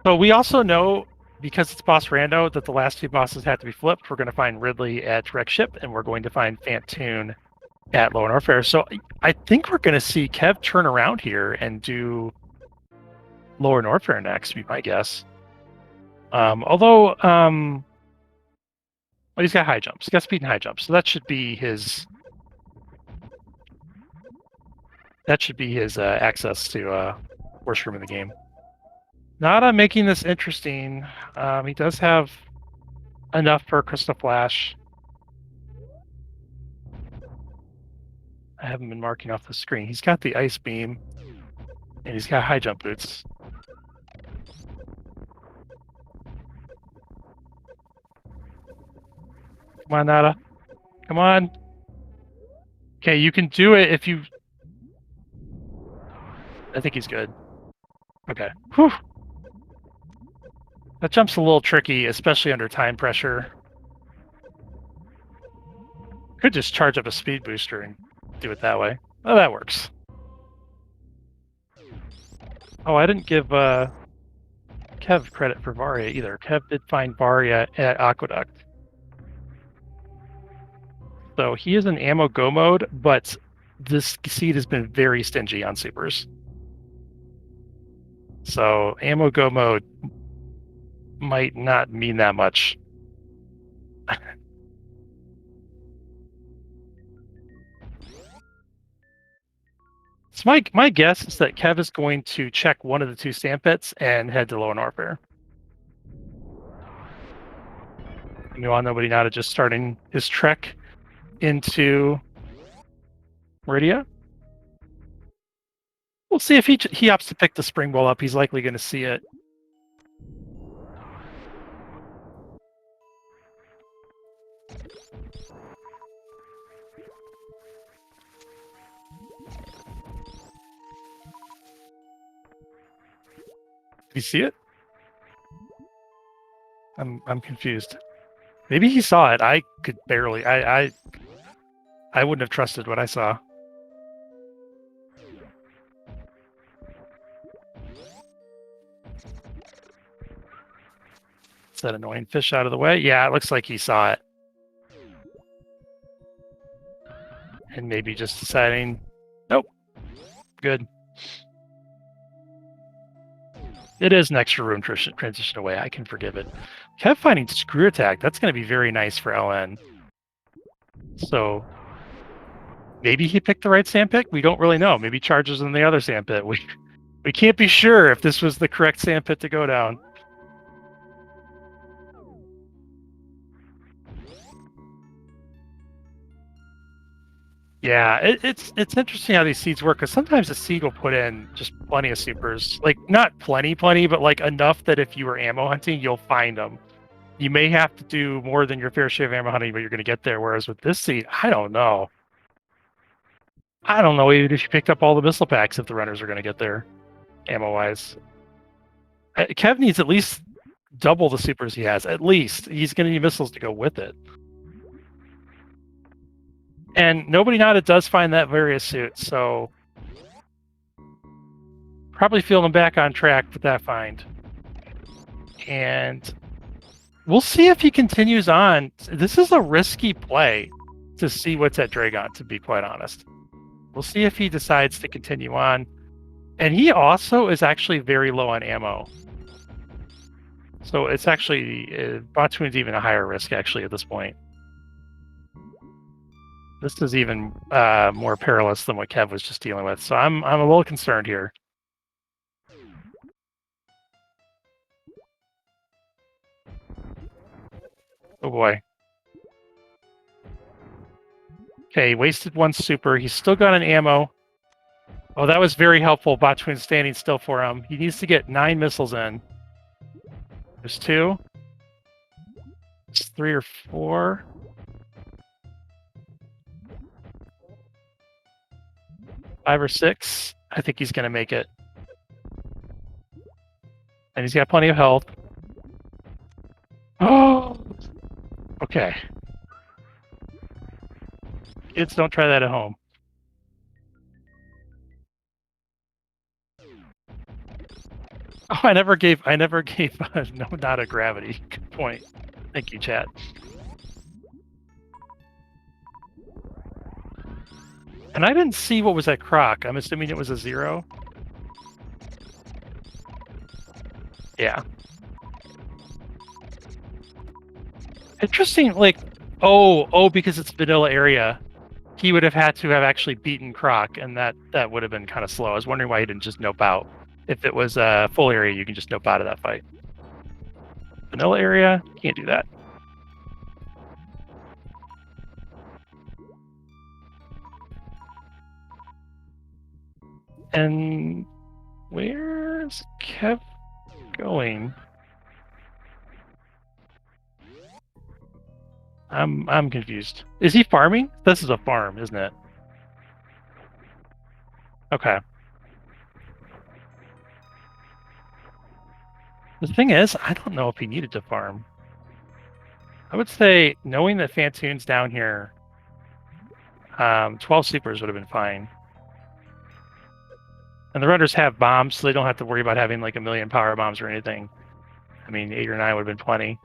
So we also know, because it's boss rando, that the last 2 bosses had to be flipped. We're going to find Ridley at direct ship, and we're going to find Fantoon at Lower Norfair. So I think we're going to see Kev turn around here and do Lower Norfair next, be my guess. Although, well, he's got high jumps. He's got speed and high jumps, so that should be his. That should be his access to worst room in the game. Nada making this interesting. He does have enough for a Crystal Flash. I haven't been marking off the screen. He's got the Ice Beam, and he's got high jump boots. Come on, Nada. Come on. Okay, you can do it if you... I think he's good. Okay. Whew. That jump's a little tricky, especially under time pressure. Could just charge up a speed booster and do it that way. Oh, that works. Oh, I didn't give Kev credit for Varia either. Kev did find Varia at Aqueduct. So he is in ammo go mode, but this seed has been very stingy on supers. So ammo go mode might not mean that much. So my guess is that Kev is going to check one of the 2 stamp pits and head to Lower Norfair. Meanwhile, NobodyNada just starting his trek into Meridia. We'll see if he opts to pick the spring ball up. He's likely going to see it. Did you see it? I'm confused. Maybe he saw it. I could barely. I wouldn't have trusted what I saw. Is that annoying fish out of the way? Yeah, it looks like he saw it. And maybe just deciding, nope, good. It is an extra room transition away. I can forgive it. Kev finding screw attack. That's going to be very nice for LN. So maybe he picked the right sandpit. We don't really know. Maybe charges in the other sandpit. We can't be sure if this was the correct sandpit to go down. Yeah, it's interesting how these seeds work, because sometimes a seed will put in just plenty of supers. Like, not plenty, but like enough that if you were ammo hunting, you'll find them. you may have to do more than your fair share of ammo hunting, but you're going to get there. Whereas with this seat, I don't know. I don't know even if you picked up all the missile packs if the runners are going to get there, ammo-wise. Kev needs at least double the supers he has. At least. He's going to need missiles to go with it. And NobodyNada does find that Varia suit, so probably feeling back on track with that find. And we'll see if he continues on. This is a risky play to see what's at Dragon, to be quite honest. We'll see if he decides to continue on. And he also is actually very low on ammo. So it's actually, Batuin's even a higher risk, actually, at this point. This is even more perilous than what Kev was just dealing with. So I'm a little concerned here. Oh boy. Okay, he wasted one super. He's still got an ammo. Oh, that was very helpful. Batuin standing still for him. He needs to get 9 missiles in. There's 2. It's 3 or 4. Five or 6. I think he's going to make it. And he's got plenty of health. Oh! Okay. Kids, don't try that at home. Oh, I never gave no, not a gravity. Good point. Thank you, chat. And I didn't see what was at Croc. I'm assuming it was a 0. Yeah. Interesting, like, because it's vanilla area, he would have had to have actually beaten Croc, and that would have been kind of slow. I was wondering why he didn't just nope out. If it was a full area, you can just nope out of that fight. Vanilla area, can't do that. And where's Kev going? I'm confused. Is he farming? This is a farm, isn't it? Okay. The thing is, I don't know if he needed to farm. I would say, knowing that Fantoon's down here, 12 supers would have been fine. And the runners have bombs, so they don't have to worry about having like a million power bombs or anything. I mean, 8 or 9 would have been plenty.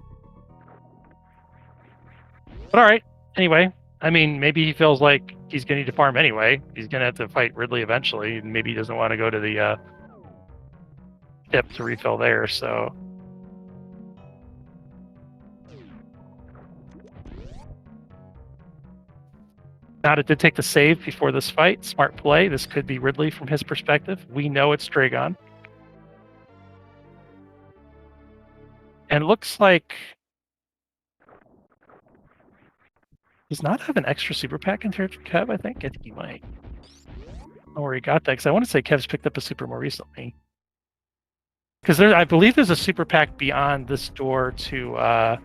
But alright, anyway. I mean, maybe he feels like he's going to need to farm anyway. He's going to have to fight Ridley eventually, and maybe he doesn't want to go to the tip to refill there, so... Nada did take the save before this fight. Smart play. This could be Ridley from his perspective. We know it's Dragon. And it looks like... Does not have an extra super pack in here for Kev, I think? I think he might. I don't know where he got that, because I want to say Kev's picked up a super more recently. Because I believe there's a super pack beyond this door to...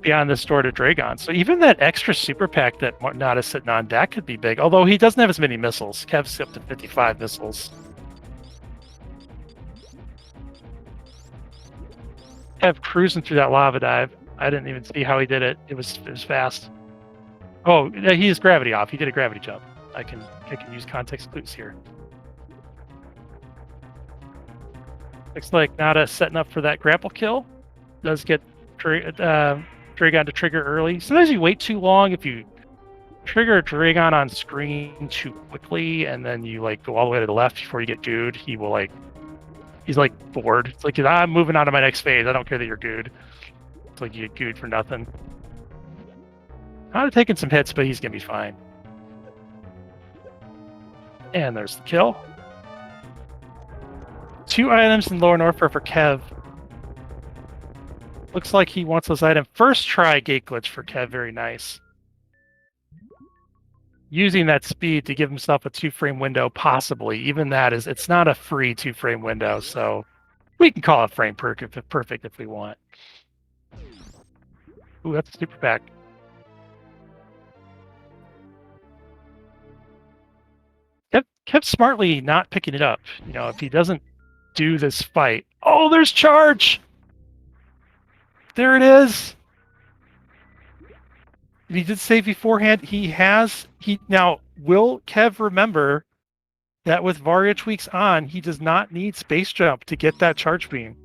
beyond this door to Dragon. So even that extra super pack that Nada's sitting on, that could be big. Although he doesn't have as many missiles. Kev's up to 55 missiles. Kev cruising through that lava dive. I didn't even see how he did it. It was fast. Oh, he is gravity off. He did a gravity jump. I can use context clues here. Looks like Nada setting up for that grapple kill. Does get Dragon to trigger early. Sometimes you wait too long. If you trigger Dragon on screen too quickly, and then you like go all the way to the left before you get gooed, he will like... He's like bored. It's like, I'm moving on to my next phase. I don't care that you're gooed. It's like you get gooed for nothing. Nada taking some hits, but he's gonna be fine. And there's the kill. 2 items in Lower North for Kev. Looks like he wants those items. First try gate glitch for Kev, very nice. Using that speed to give himself a 2-frame window, possibly. Even that is, it's not a free 2-frame window, so We can call it frame perfect if we want. Ooh, that's a super pack. Kept smartly not picking it up. You know, if he doesn't do this fight. Oh, there's charge! There it is! He did say beforehand now will Kev remember that with Varia tweaks on, he does not need space jump to get that charge beam.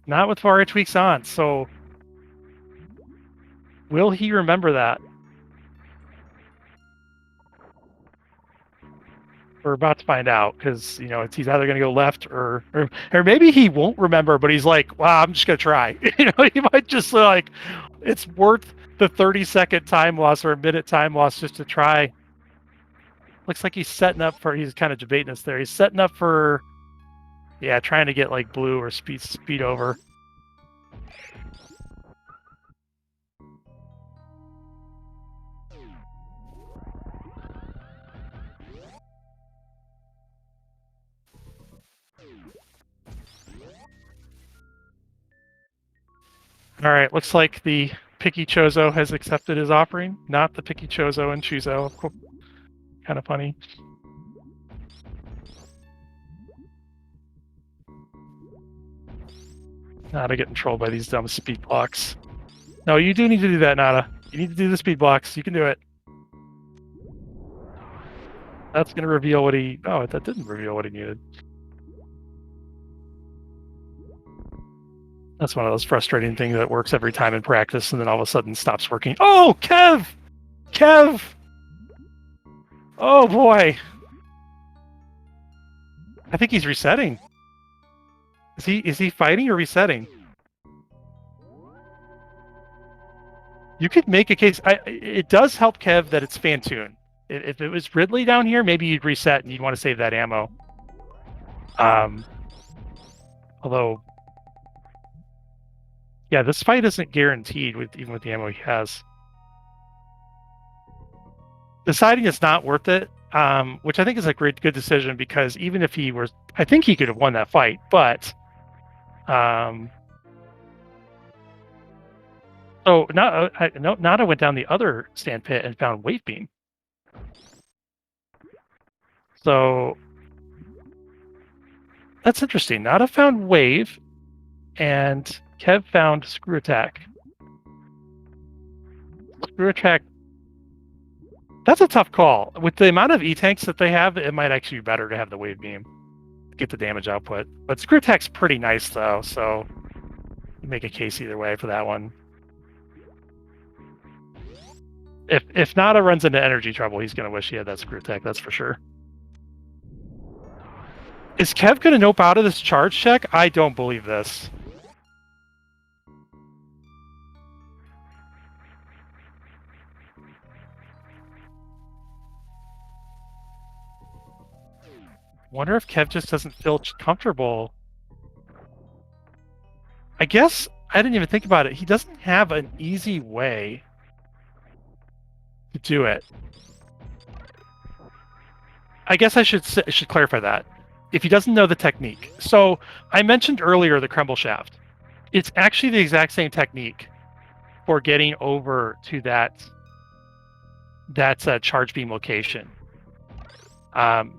Not with Varia tweaks on, so will he remember that? We're about to find out, because you know he's either going to go left or maybe he won't remember, but he's like, "Wow, I'm just going to try." You know, he might just like, it's worth the 30-second time loss or a minute time loss just to try. Looks like he's setting up for. He's kind of debating us there. He's setting up for, yeah, trying to get like blue or speed over. All right, looks like the picky Choozo has accepted his offering, not the picky Choozo and Choozo. Kind of funny. Nada getting trolled by these dumb speed blocks. No, you do need to do that, Nada. You need to do the speed blocks. You can do it. That's going to reveal what he... Oh, that didn't reveal what he needed. That's one of those frustrating things that works every time in practice and then all of a sudden stops working. Oh, Kev! Kev! Oh, boy. I think he's resetting. Is he fighting or resetting? You could make a case. It does help Kev that it's Fantoon. If it was Ridley down here, maybe you'd reset and you'd want to save that ammo. Although, yeah, this fight isn't guaranteed even with the ammo he has. Deciding it's not worth it, which I think is a good decision, because even if he was, I think he could have won that fight, but so Nada went down the other stand pit and found wave beam. So that's interesting. Nada found wave, and Kev found screw attack. Screw attack. That's a tough call. With the amount of E-tanks that they have, it might actually be better to have the wave beam to get the damage output. But screw attack's pretty nice, though, so you make a case either way for that one. If Nada runs into energy trouble, he's going to wish he had that screw attack, that's for sure. Is Kev going to nope out of this charge check? I don't believe this. Wonder if Kev just doesn't feel comfortable. I guess I didn't even think about it. He doesn't have an easy way to do it. I guess I should clarify that. If he doesn't know the technique. So I mentioned earlier the crumble shaft. It's actually the exact same technique for getting over to that charge beam location.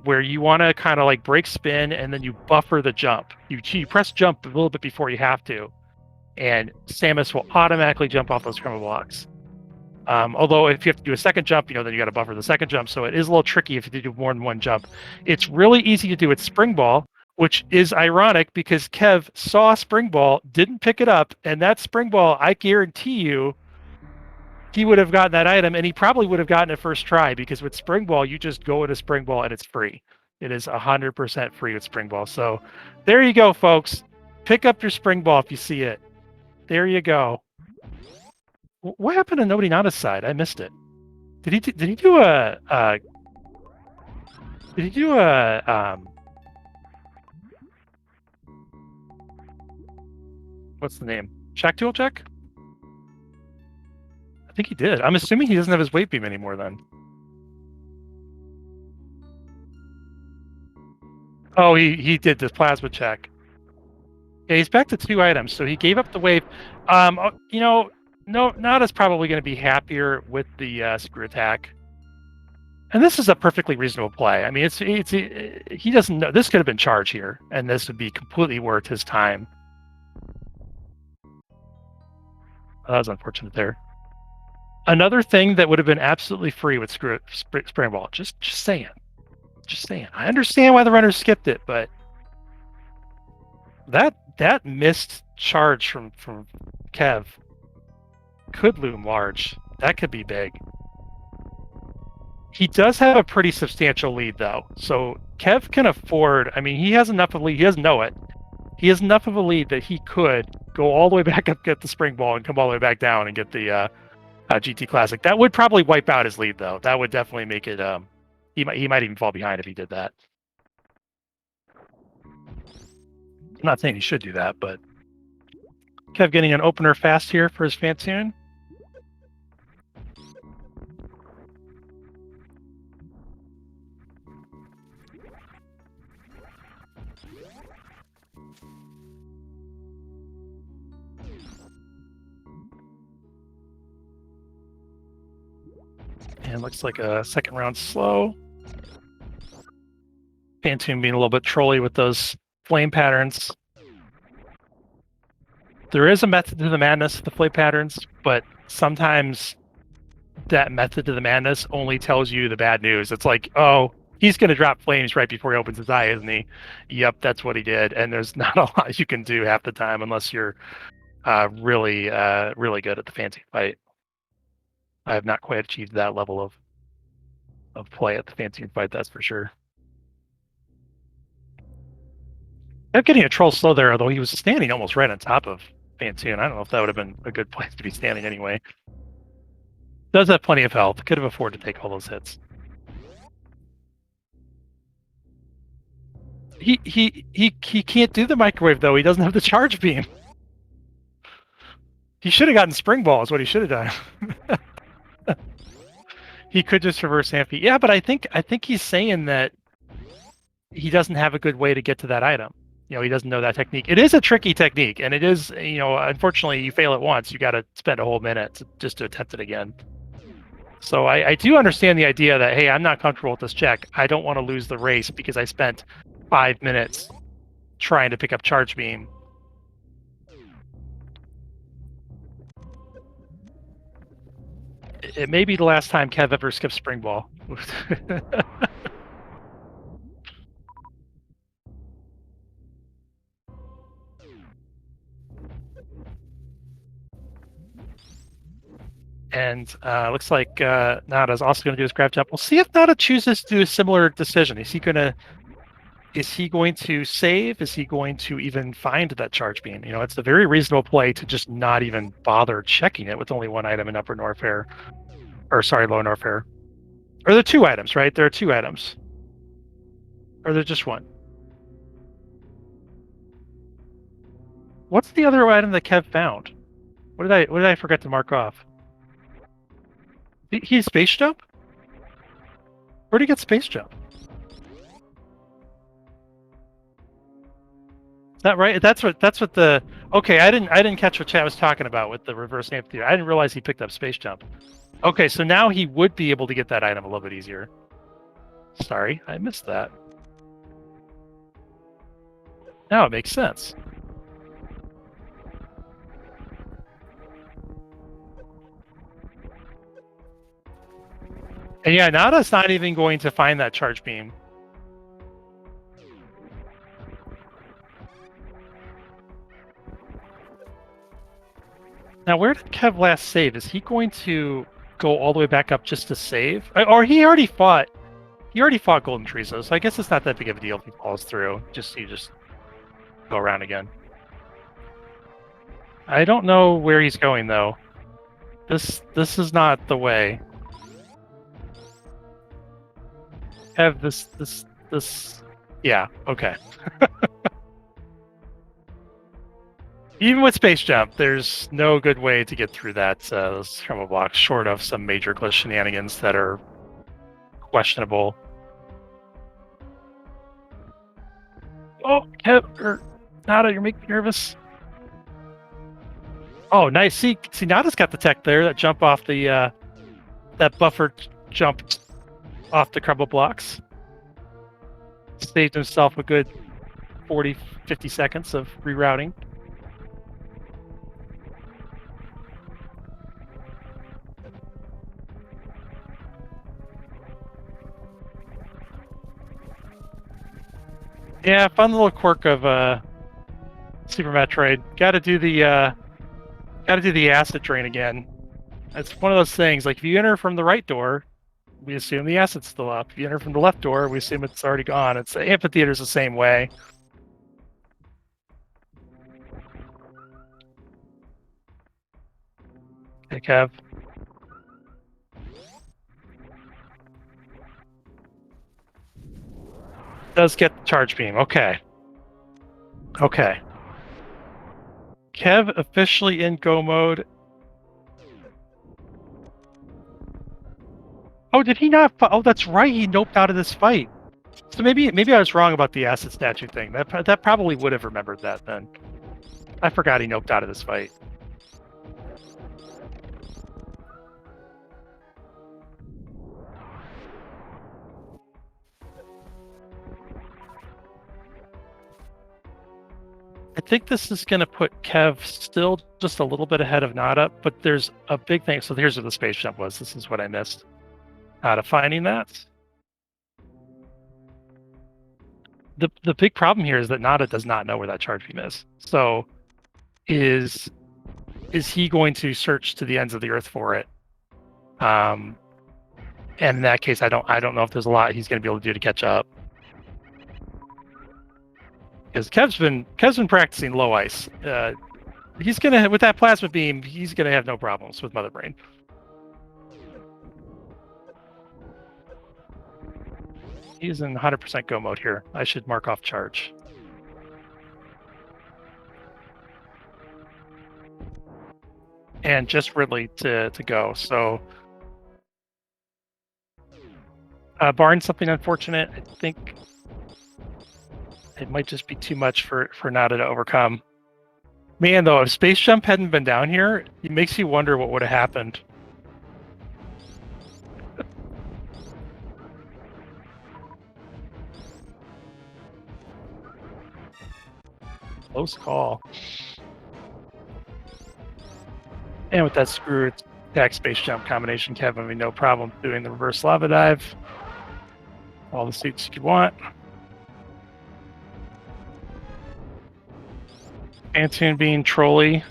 Where you want to kind of like break spin and then you buffer the jump. You press jump a little bit before you have to, and Samus will automatically jump off those crumble blocks. Although if you have to do a second jump, then you got to buffer the second jump, so it is a little tricky if you do more than one jump. It's really easy to do with Spring Ball, which is ironic because Kev saw Spring Ball, didn't pick it up, and that Spring Ball, I guarantee you, he would have gotten that item, and he probably would have gotten it first try, because with Spring Ball, you just go into Spring Ball and it's free. It is 100% free with Spring Ball. So there you go, folks. Pick up your Spring Ball if you see it. There you go. What happened to NobodyNada's side? I missed it. Did he do a what's the name? Shack tool check? I think he did. I'm assuming he doesn't have his weight beam anymore then. Oh, he did the plasma check. Yeah, he's back to 2 items, so he gave up the wave. You know, Nada's probably going to be happier with the screw attack. And this is a perfectly reasonable play. I mean, he doesn't know. This could have been charge here, and this would be completely worth his time. That was unfortunate there. Another thing that would have been absolutely free with Spring Ball. Just saying. Just saying. I understand why the runners skipped it, but that missed charge from Kev could loom large. That could be big. He does have a pretty substantial lead, though. So Kev can afford. I mean, he has enough of a lead. He doesn't know it. He has enough of a lead that he could go all the way back up, get the Spring Ball, and come all the way back down and get the GT Classic. That would probably wipe out his lead, though. That would definitely make it. He might even fall behind if he did that. I'm not saying he should do that, but Kev getting an opener fast here for his Phantoon. And looks like a second round slow. Phantoon being a little bit trolly with those flame patterns. There is a method to the madness with the flame patterns, but sometimes that method to the madness only tells you the bad news. It's like, oh, he's going to drop flames right before he opens his eye, isn't he? Yep, that's what he did. And there's not a lot you can do half the time unless you're really good at the Phantoon fight. I have not quite achieved that level of play at the Phantoon fight, that's for sure. I'm getting a troll slow there, although he was standing almost right on top of Phantoon. I don't know if that would have been a good place to be standing anyway. Does have plenty of health. Could have afforded to take all those hits. He can't do the microwave, though. He doesn't have the charge beam. He should have gotten Spring Ball is what he should have done. He could just reverse Amphi. Yeah, but I think he's saying that he doesn't have a good way to get to that item. You know, he doesn't know that technique. It is a tricky technique, and it is, you know, unfortunately, you fail it once, you got to spend a whole minute just to attempt it again. So I do understand the idea that, hey, I'm not comfortable with this check. I don't want to lose the race because I spent 5 minutes trying to pick up Charge Beam. It may be the last time Kev ever skips Spring Ball. And looks like Nada's also going to do his grab jump. We'll see if Nada chooses to do a similar decision. Is he going to save? Is he going to even find that charge beam? You know, it's a very reasonable play to just not even bother checking it with only one item in Upper Norfair. Or sorry, Lower Norfair. Or there are 2 items, right? There are 2 items. Or there's just one. What's the other item that Kev found? What did I forget to mark off? He's space jump? Where'd he get space jump? Is that right? That's what the okay. I didn't catch what Chad was talking about with the reverse amphitheater. I didn't realize he picked up space jump. Okay, so now he would be able to get that item a little bit easier. Sorry, I missed that. Now it makes sense. And yeah, Nada's not even going to find that charge beam. Now, where did Kev last save? Is he going to go all the way back up just to save? Or he already fought Golden Choozo, so I guess it's not that big of a deal if he falls through. You just go around again. I don't know where he's going, though. This is not the way. Have this. Yeah, okay. Even with space jump, there's no good way to get through that those combo blocks, short of some major glitch shenanigans that are questionable. Nada, you're making me nervous. Oh, nice. See, Nada's got the tech there. That jump off the that buffer jump off the crumble blocks. Saved himself a good 40, 50 seconds of rerouting. Yeah, fun little quirk of Super Metroid. Gotta do the acid drain again. It's one of those things, like if you enter from the right door, we assume the acid's still up. If you enter from the left door, we assume it's already gone. It's amphitheater's the same way. Okay, Kev. Does get the charge beam. Okay. Okay. Kev officially in go mode. Oh, did he not? Oh, that's right. He noped out of this fight. So maybe I was wrong about the acid statue thing. That probably would have remembered that then. I forgot he noped out of this fight. I think this is going to put Kev still just a little bit ahead of Nada, but there's a big thing. So here's where the space jump was. This is what I missed. Nada finding that. The big problem here is that Nada does not know where that charge beam is. So is he going to search to the ends of the earth for it? And in that case, I don't know if there's a lot he's going to be able to do to catch up. Because Kev's been practicing low ice. He's gonna, with that plasma beam, he's gonna have no problems with Mother Brain. He's in 100% go mode here. I should mark off charge. And just Ridley to go. So barring something unfortunate, I think it might just be too much for Nada to overcome. Man, though, if Space Jump hadn't been down here, it makes you wonder what would have happened. Close call. And with that screw attack Space Jump combination, Kevin, I mean, no problem doing the reverse lava dive. All the suits you could want. Antoon being trolly.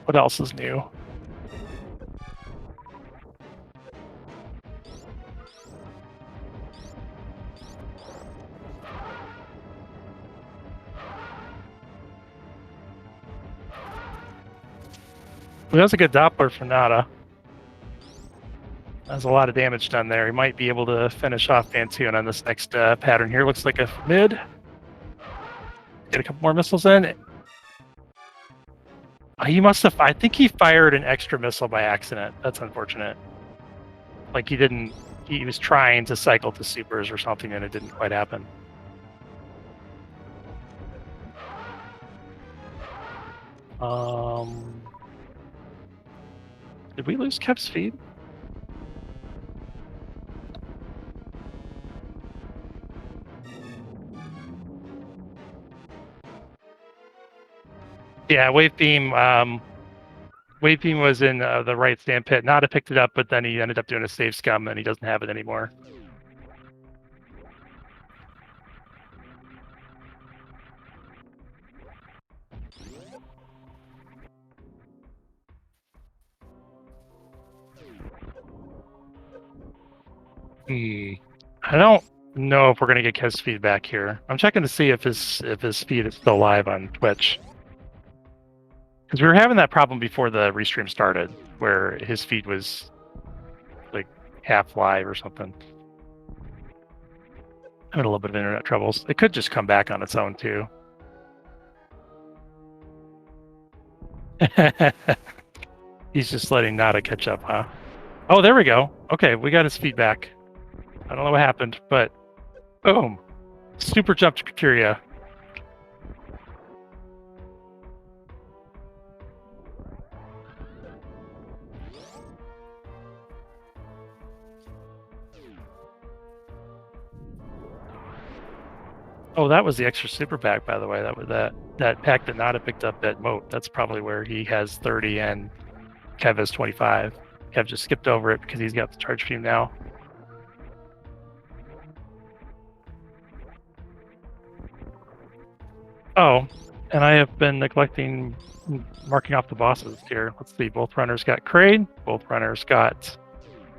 What else is new? Well, that's a good Doppler for Nada. There's a lot of damage done there. He might be able to finish off Antoon on this next pattern here. Looks like a mid. Get a couple more missiles in. He must have. I think he fired an extra missile by accident. That's unfortunate. Like he didn't. He was trying to cycle to supers or something, and it didn't quite happen. Did we lose Kev's feed? Yeah, Wave Beam. Wave Beam was in the right stand pit. Nada picked it up, but then he ended up doing a save scum, and he doesn't have it anymore. I don't know if we're gonna get Kev's feed back here. I'm checking to see if his feed is still live on Twitch. Because we were having that problem before the restream started, where his feed was like half live or something. Having a little bit of internet troubles. It could just come back on its own too. He's just letting Nada catch up, huh? Oh, there we go. Okay, we got his feedback. I don't know what happened, but boom. Super jump to Kyria. Oh, that was the extra super pack, by the way. That was that pack that Nada picked up at Moat. That's probably where he has 30 and Kev has 25. Kev just skipped over it because he's got the charge beam now. Oh, and I have been neglecting marking off the bosses here. Let's see. Both runners got Kraid. Both runners got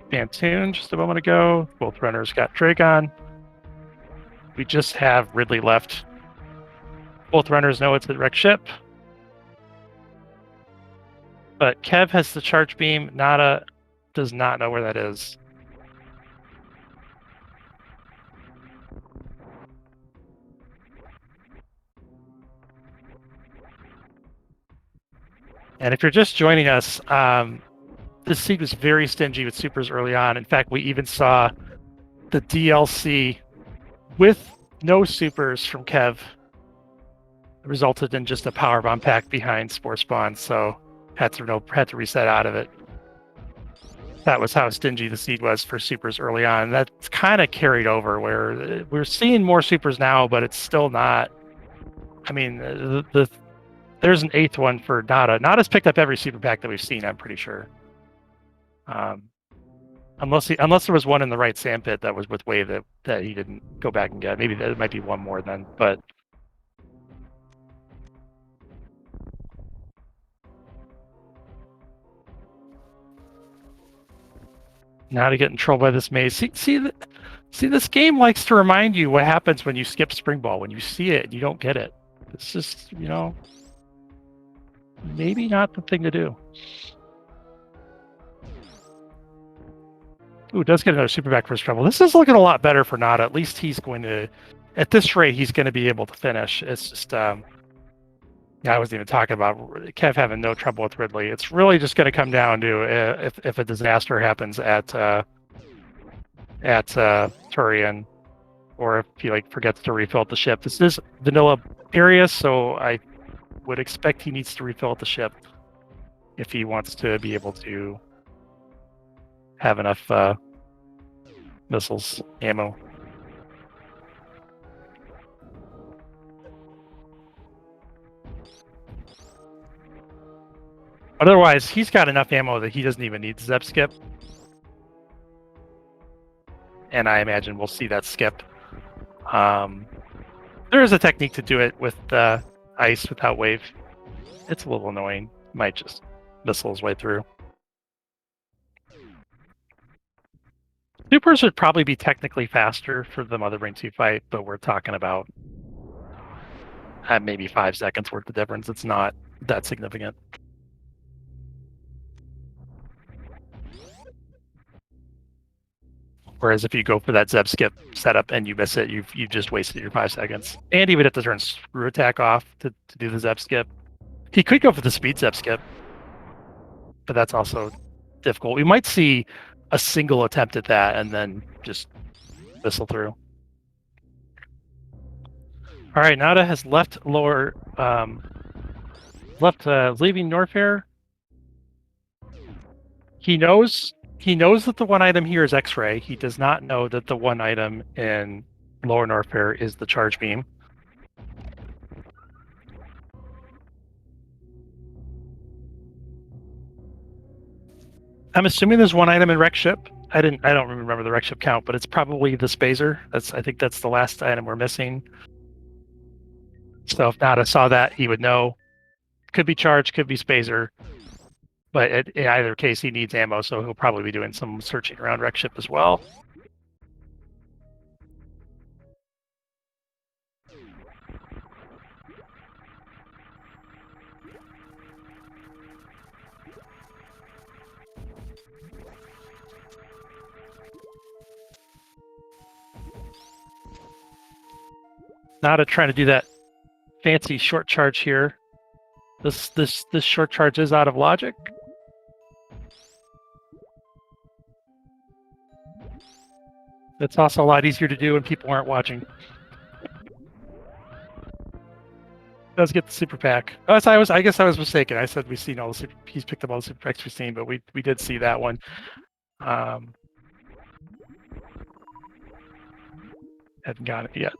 Bantoon just a moment ago. Both runners got Dragon. We just have Ridley left. Both runners know it's a wrecked ship. But Kev has the charge beam. Nada does not know where that is. And if you're just joining us, this seed was very stingy with supers early on. In fact, we even saw the DLC with no supers from Kev resulted in just a power bomb pack behind Spore Spawn, so had to reset out of it. That was how stingy the seed was for supers early on. That's kind of carried over, where we're seeing more supers now, but it's still not. I mean, there's an 8th one for Nada. Nada's picked up every super pack that we've seen, I'm pretty sure. Unless there was one in the right sandpit that was with Wave that he didn't go back and get. Maybe there might be one more then, but now to get in trouble by this maze. See, this game likes to remind you what happens when you skip Spring Ball. When you see it, you don't get it. It's just, maybe not the thing to do. Ooh, does get another super back for his trouble. This is looking a lot better for Nada. At least he's going to, at this rate, he's going to be able to finish. It's just, I wasn't even talking about Kev having no trouble with Ridley. It's really just going to come down to if a disaster happens at Turian, or if he forgets to refill the ship. This is vanilla area, so I would expect he needs to refill the ship if he wants to be able to have enough missiles ammo. Otherwise, he's got enough ammo that he doesn't even need the Zep skip. And I imagine we'll see that skip. There is a technique to do it with ice without wave. It's a little annoying. Might just missile his way through. Supers would probably be technically faster for the Mother Brain 2 fight, but we're talking about maybe 5 seconds worth of difference. It's not that significant. Whereas if you go for that Zeb skip setup and you miss it, you've just wasted your 5 seconds. And even if to turn Screw Attack off to do the Zeb skip. He could go for the speed Zeb skip, but that's also difficult. We might see a single attempt at that and then just missile through. All right, Nada has left lower, leaving Norfair. He knows that the one item here is X-ray. He does not know that the one item in lower Norfair is the charge beam. I'm assuming there's one item in wreck ship. I don't remember the wreck ship count, but it's probably the Spazer. I think that's the last item we're missing. So if Nada saw that, he would know. Could be charge, could be Spazer. But in either case, he needs ammo, so he'll probably be doing some searching around wreck ship as well. Nada trying to do that fancy short charge here. This short charge is out of logic. It's also a lot easier to do when people aren't watching. Does get the super pack. Oh, so I guess I was mistaken. I said we've seen all the super. He's picked up all the super packs we've seen, but we did see that one. Hadn't got it yet.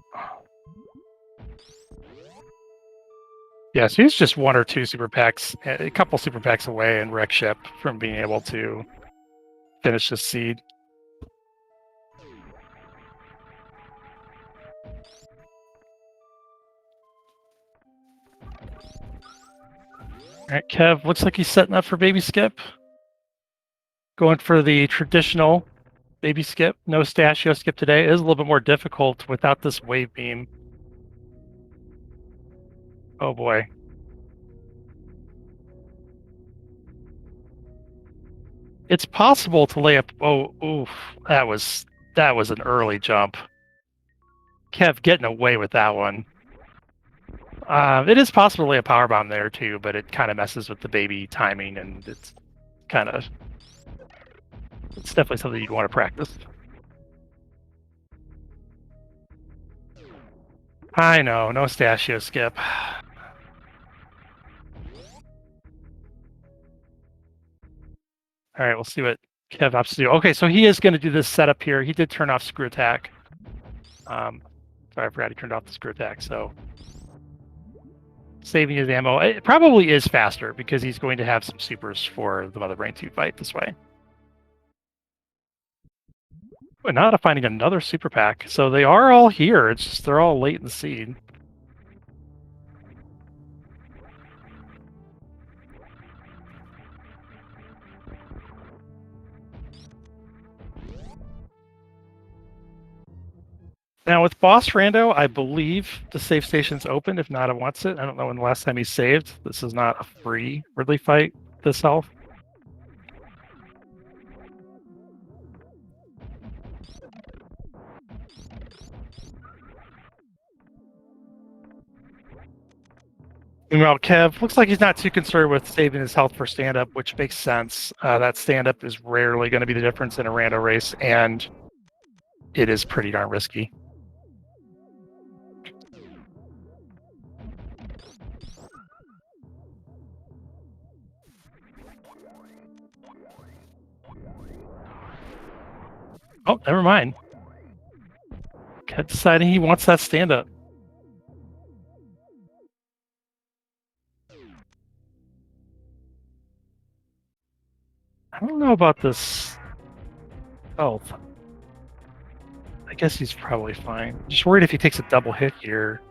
Yeah, so he's just one or two super packs, a couple super packs away in Wreck Ship from being able to finish this seed. All right, Kev, looks like he's setting up for Baby Skip. Going for the traditional Baby Skip. No Stashio Skip today. It is a little bit more difficult without this wave beam. Oh boy. It's possible to lay up. Oh, oof! That was an early jump. Kev getting away with that one. It is possible to lay a power bomb there too, but it kind of messes with the baby timing, and it's definitely something you'd want to practice. I know, no Stashio Skip. All right, we'll see what Kev opts to do. Okay, so he is going to do this setup here. He did turn off screw attack. Sorry, I forgot he turned off the screw attack. So saving his ammo. It probably is faster because he's going to have some supers for the Mother Brain 2 fight this way. But now finding another super pack. So they are all here. It's just they're all late in the seed. Now with Boss Rando, I believe the save station's open if Nada wants it. I don't know when the last time he saved. This is not a free Ridley fight, this health. Meanwhile, Kev looks like he's not too concerned with saving his health for stand-up, which makes sense. That stand-up is rarely going to be the difference in a rando race, and it is pretty darn risky. Oh, never mind. Kev deciding he wants that stand-up. I don't know about this health. I guess he's probably fine. Just worried if he takes a double hit here.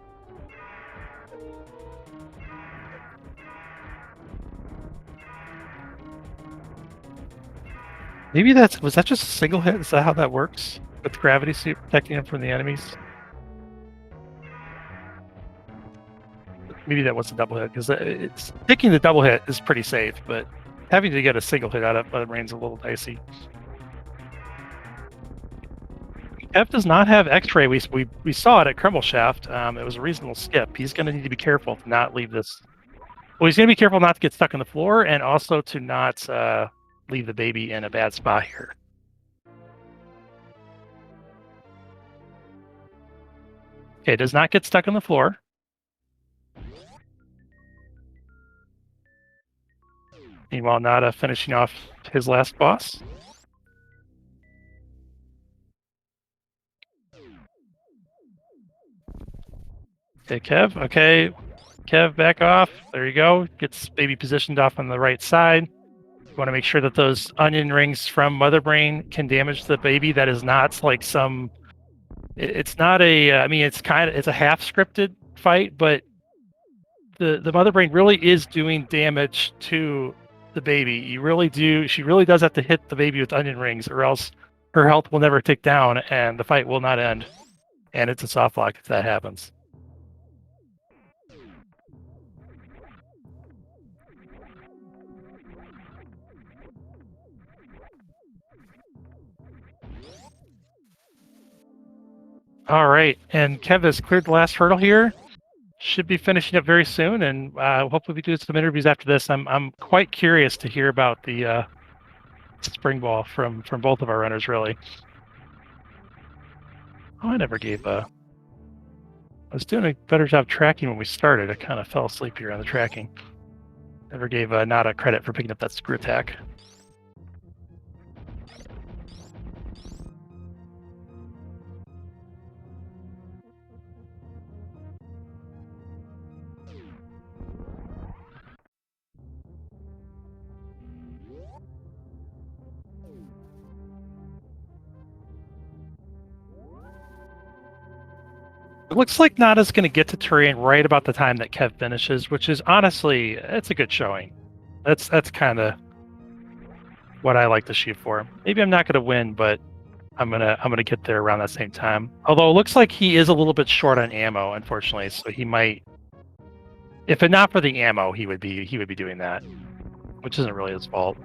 Maybe was that just a single hit? Is that how that works? With gravity suit protecting him from the enemies? Maybe that was a double hit, because taking the double hit is pretty safe, but having to get a single hit out of Mother Brain's a little dicey. Kev does not have X-ray. We saw it at Crumble Shaft. It was a reasonable skip. He's going to need to be careful to not leave this. Well, he's going to be careful not to get stuck on the floor, and also to not leave the baby in a bad spot here. Okay, does not get stuck on the floor. Meanwhile, Nada finishing off his last boss. Okay, Kev. Okay, Kev, back off. There you go. Gets baby positioned off on the right side. You want to make sure that those onion rings from Mother Brain can damage the baby. That is not like some. It's not a. I mean, it's a half scripted fight, but the Mother Brain really is doing damage to the baby. You really do. She really does have to hit the baby with onion rings, or else her health will never tick down, and the fight will not end. And it's a soft lock if that happens. All right, and Kev has cleared the last hurdle here. Should be finishing up very soon, and hopefully we do some interviews after this. I'm quite curious to hear about the spring ball from both of our runners, really. Oh, I never gave I was doing a better job tracking when we started. I kind of fell asleep here on the tracking. Never gave Nada credit for picking up that screw attack. It looks like Nada's going to get to terrain right about the time that Kev finishes, which is honestly, it's a good showing. That's kind of what I like to shoot for. Maybe I'm not going to win, but I'm gonna get there around that same time. Although it looks like he is a little bit short on ammo, unfortunately, so he might. If it not for the ammo, he would be doing that, which isn't really his fault.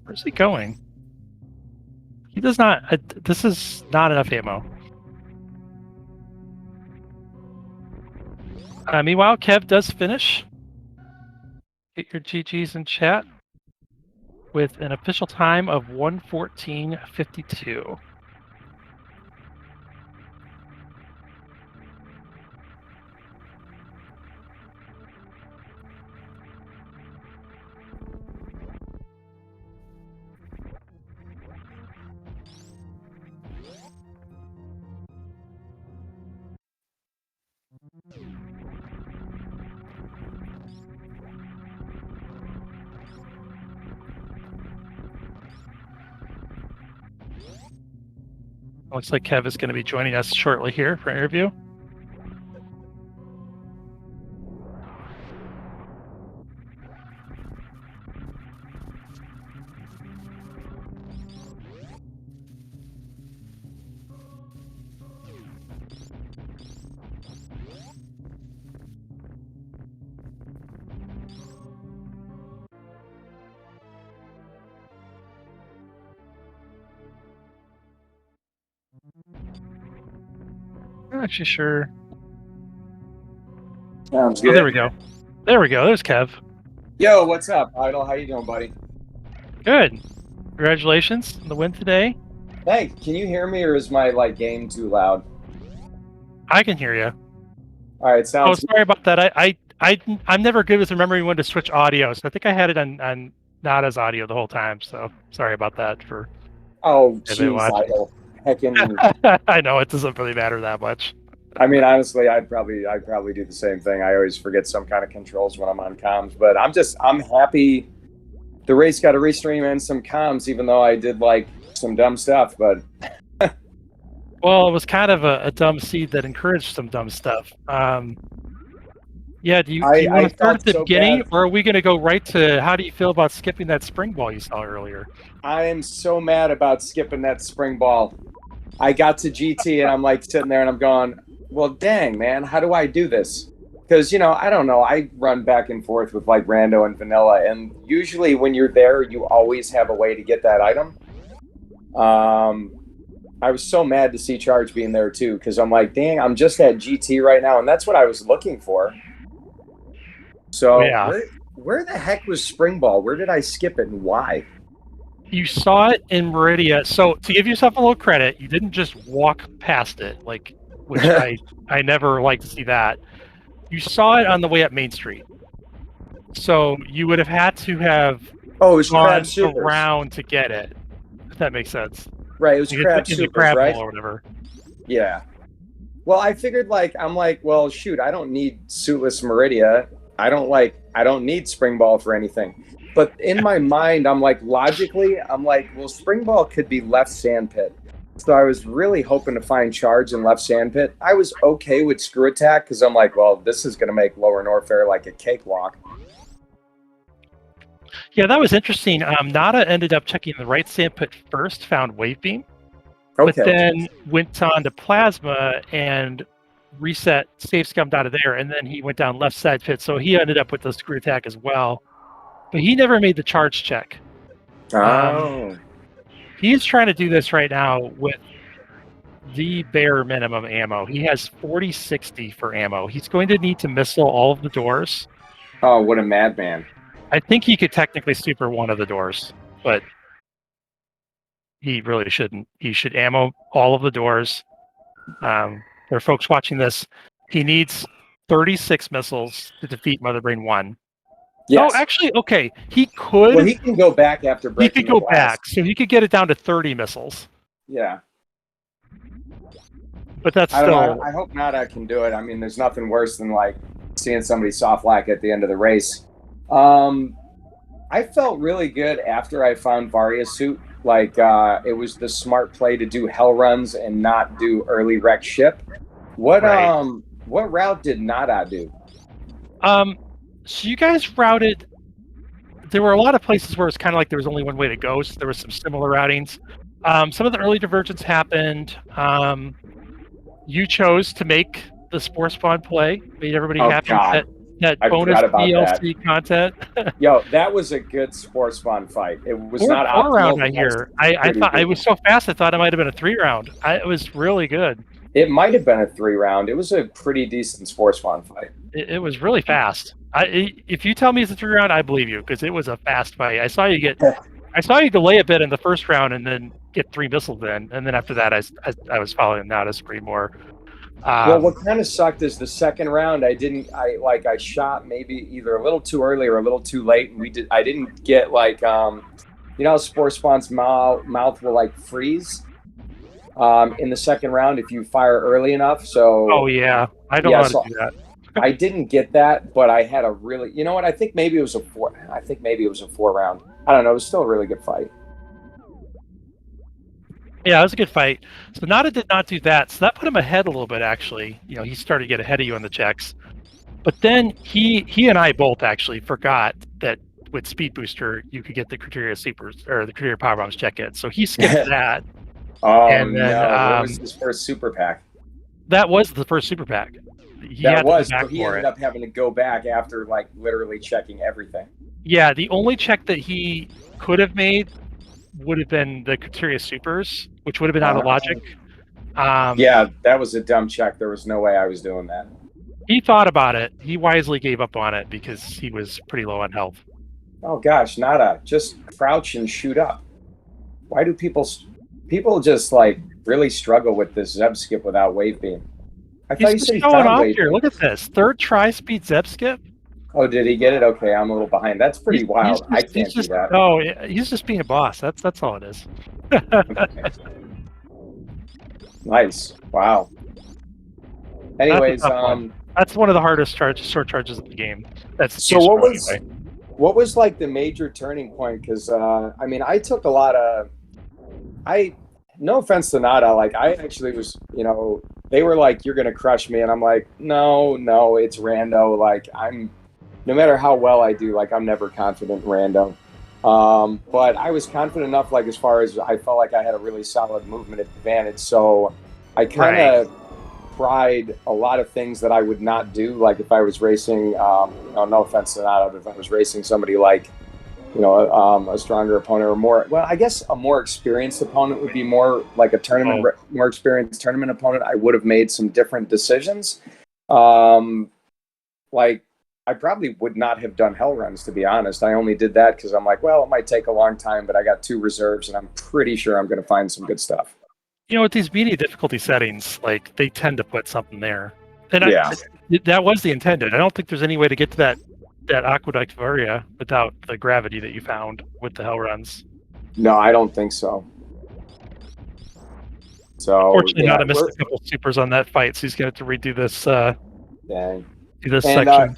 Where's he going? He does not. This is not enough ammo. Meanwhile, Kev does finish. Get your GGs in chat with an official time of 1:14:52. Looks like Kev is going to be joining us shortly here for an interview. I'm not actually sure. Sounds good. Oh, there we go. There we go. There's Kev. Yo, what's up, Idol? How you doing, buddy? Good. Congratulations on the win today. Hey, can you hear me, or is my game too loud? I can hear you. All right, sounds. Oh, sorry about that. I'm never good with remembering when to switch audio, so I think I had it on Nada's audio the whole time. So sorry about that for. Oh, jeez, Idol. Heckin'. I know it doesn't really matter that much. I mean, honestly, I'd probably do the same thing. I always forget some kind of controls when I'm on comms, but I'm happy. The race got a restream and some comms, even though I did some dumb stuff. But well, it was kind of a dumb seed that encouraged some dumb stuff. Yeah, do you want to start at the beginning, or are we going to go right to how do you feel about skipping that spring ball you saw earlier? I am so mad about skipping that spring ball. I got to GT and I'm sitting there and I'm going, well, dang, man, how do I do this? Because, I don't know. I run back and forth with Rando and Vanilla, and usually when you're there, you always have a way to get that item. I was so mad to see Charge being there too, because I'm like, dang, I'm just at GT right now, and that's what I was looking for. So yeah. Where the heck was Spring Ball? Where did I skip it and why? You saw it in Meridia. So to give yourself a little credit, you didn't just walk past it, which I never like to see that. You saw it on the way up Main Street. So you would have had to have gone around to get it, if that makes sense. Right, it was Crab Supers, right? Or whatever. Yeah. Well, I figured well, shoot, I don't need Suitless Meridia. I don't need Spring Ball for anything. But in my mind, I'm logically, well, Spring Ball could be left sandpit. So I was really hoping to find Charge in left sandpit. I was okay with Screw Attack because I'm well, this is going to make Lower Norfair like a cakewalk. Yeah, that was interesting. Nada ended up checking the right sandpit first, found Wave Beam, okay, but then went on to Plasma and reset Safe Scummed out of there, and then he went down left side pit, so he ended up with the Screw Attack as well. But he never made the charge check. Oh. He's trying to do this right now with the bare minimum ammo. He has 40-60 for ammo. He's going to need to missile all of the doors. Oh, what a madman. I think he could technically super one of the doors, but he really shouldn't. He should ammo all of the doors. There are folks watching this. He needs 36 missiles to defeat Mother Brain 1. Yes. Oh, actually, okay. He could. Well, he can go back after He breaking could go the glass. back, so he could get it down to 30 missiles. Yeah. But that's I don't still. know. I hope Nada can do it. I mean, there's nothing worse than like seeing somebody soft lock at the end of the race. I felt really good after I found Varia's suit. Like it was the smart play to do hell runs and not do early wreck ship. What route did Nada do? So you guys routed. There were a lot of places where it's kind of like there was only one way to go. So there was some similar routings. Some of the early divergence happened. You chose to make the Spore Spawn play. Made everybody happy. God. That I bonus forgot about DLC content. Yo, that was a good Spore Spawn fight. It was not four round. optimal. I hear. I thought it was so fast. I thought it might have been a 3-round. It was really good. It might have been a 3-round. It was a pretty decent Spore Spawn fight. It was really fast. If you tell me it's a 3-round, I believe you because it was a fast fight. I saw you delay a bit in the first round and then get 3 missiles in, and then after that, I was following that as pretty more. Well, what kind of sucked is the second round. I shot maybe either a little too early or a little too late, and I didn't get like you know, Spore Spawn's mouth will like freeze in the second round if you fire early enough. So oh yeah, I don't want to do that. I didn't get that, but I had a really, you know what? I think maybe it was a 4-round. I don't know. It was still a really good fight. Yeah, it was a good fight. So Nada did not do that. So that put him ahead a little bit, actually. You know, he started to get ahead of you on the checks. But then he and I both actually forgot that with Speed Booster, you could get the Criteria Supers or the Criteria Power Bombs check-in. So he skipped that. Oh, and then, no. What was his first super pack? That was the first super pack. But he ended up having to go back after, like, literally checking everything. Yeah, the only check that he could have made would have been the Criteria Supers, which would have been out of logic. Yeah, that was a dumb check. There was no way I was doing that. He thought about it. He wisely gave up on it because he was pretty low on health. Oh gosh, Nada, just crouch and shoot up. Why do people just like really struggle with this Zeb skip without wave beam? I thought you said he found off wave here. beam. Look at this. 3rd try speed Zeb skip. Oh, did he get it? Okay, I'm a little behind. That's pretty wild. I can't do that. Oh, he's just being a boss. That's all it is. Nice. Wow. Anyways, that's one of the hardest short charges of the game. So what was like the major turning point? Because I mean, I took a lot of. No offense to Nada, like I actually was, you know, they were like, "You're gonna crush me," and I'm like, "No, it's rando." Like no matter how well I do, like I'm never confident in rando. But I was confident enough, like as far as I felt like I had a really solid movement advantage. So I kind of tried a lot of things that I would not do. Like if I was racing, no offense to that, but if I was racing somebody like, a stronger opponent or more, well, I guess a more experienced opponent would be more like a tournament, more experienced tournament opponent. I would have made some different decisions. Like I probably would not have done hell runs, to be honest. I only did that because I'm like, well, it might take a long time, but I got 2 reserves and I'm pretty sure I'm going to find some good stuff. With these media difficulty settings, like they tend to put something there. And that was the intended. I don't think there's any way to get to that aqueduct Varia without the gravity that you found with the hell runs. No, I don't think so. So unfortunately, Nada missed a couple supers on that fight, so he's going to have to redo this. Do this section.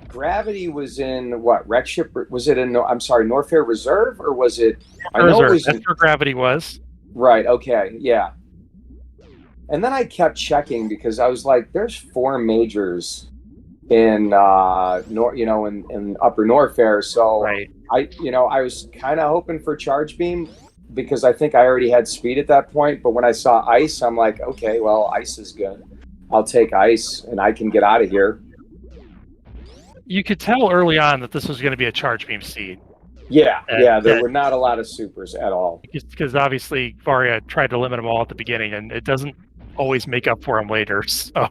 Gravity was in what? Wreck ship? Was it in? I'm sorry, Norfair Reserve, or was it? I know it was. That's where Gravity was. Right. Okay. Yeah. And then I kept checking because I was like, "There's 4 majors in in Upper Norfair." So I was kind of hoping for Charge Beam because I think I already had speed at that point. But when I saw ice, I'm like, okay, well, ice is good. I'll take ice and I can get out of here. You could tell early on that this was going to be a Charge Beam seed. Yeah, there were not a lot of supers at all. Because obviously Varia tried to limit them all at the beginning, and it doesn't always make up for them later. So,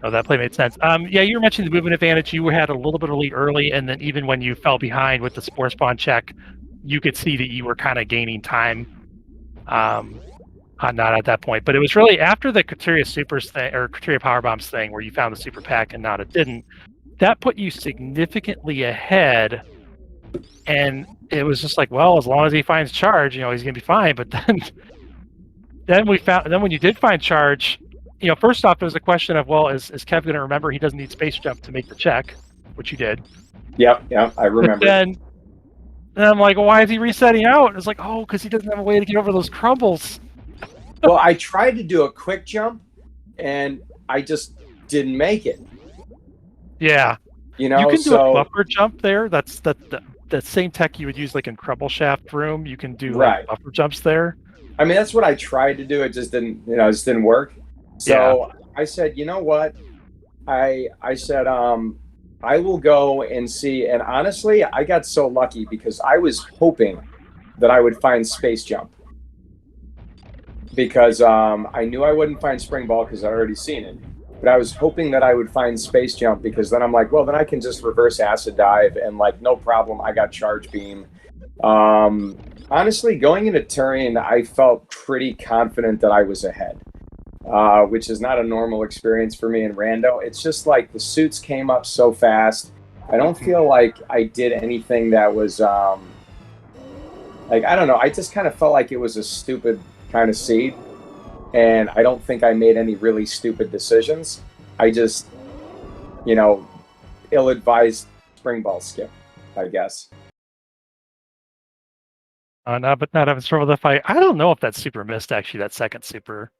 that play made sense. You were mentioning the movement advantage. You had a little bit of lead early, and then even when you fell behind with the Spore Spawn check, you could see that you were kind of gaining time on Nada at that point. But it was really after the Criteria Supers thing or Criteria Power Bombs thing where you found the super pack and Nada didn't. That put you significantly ahead. And it was just like, well, as long as he finds charge, you know, he's gonna be fine. But then when you did find charge, you know, first off, it was a question of, well, is Kev gonna remember he doesn't need space jump to make the check, which you did. Yep, I remember. But then I'm like, well, why is he resetting out? It's like, oh, because he doesn't have a way to get over those crumbles. Well, I tried to do a quick jump, and I just didn't make it. Yeah, you know, you can do a buffer jump there. That's the same tech you would use like in Crumble Shaft Room. You can do like buffer jumps there. I mean, that's what I tried to do. It just didn't, you know, it just didn't work. So I said, you know what? I said, I will go and see. And honestly, I got so lucky because I was hoping that I would find Space Jump. Because I knew I wouldn't find Spring Ball because I'd already seen it. But I was hoping that I would find Space Jump because then I'm like, well, then I can just reverse Acid Dive and like, no problem. I got Charge Beam. Honestly, going into Turian, I felt pretty confident that I was ahead, which is not a normal experience for me in Rando. It's just like the suits came up so fast. I don't feel like I did anything that was like, I don't know. I just kind of felt like it was a stupid kind of seed. And I don't think I made any really stupid decisions. I just, you know, ill-advised Spring Ball skip, I guess. No, but not having trouble with the fight. I don't know if that super missed, actually, that second super.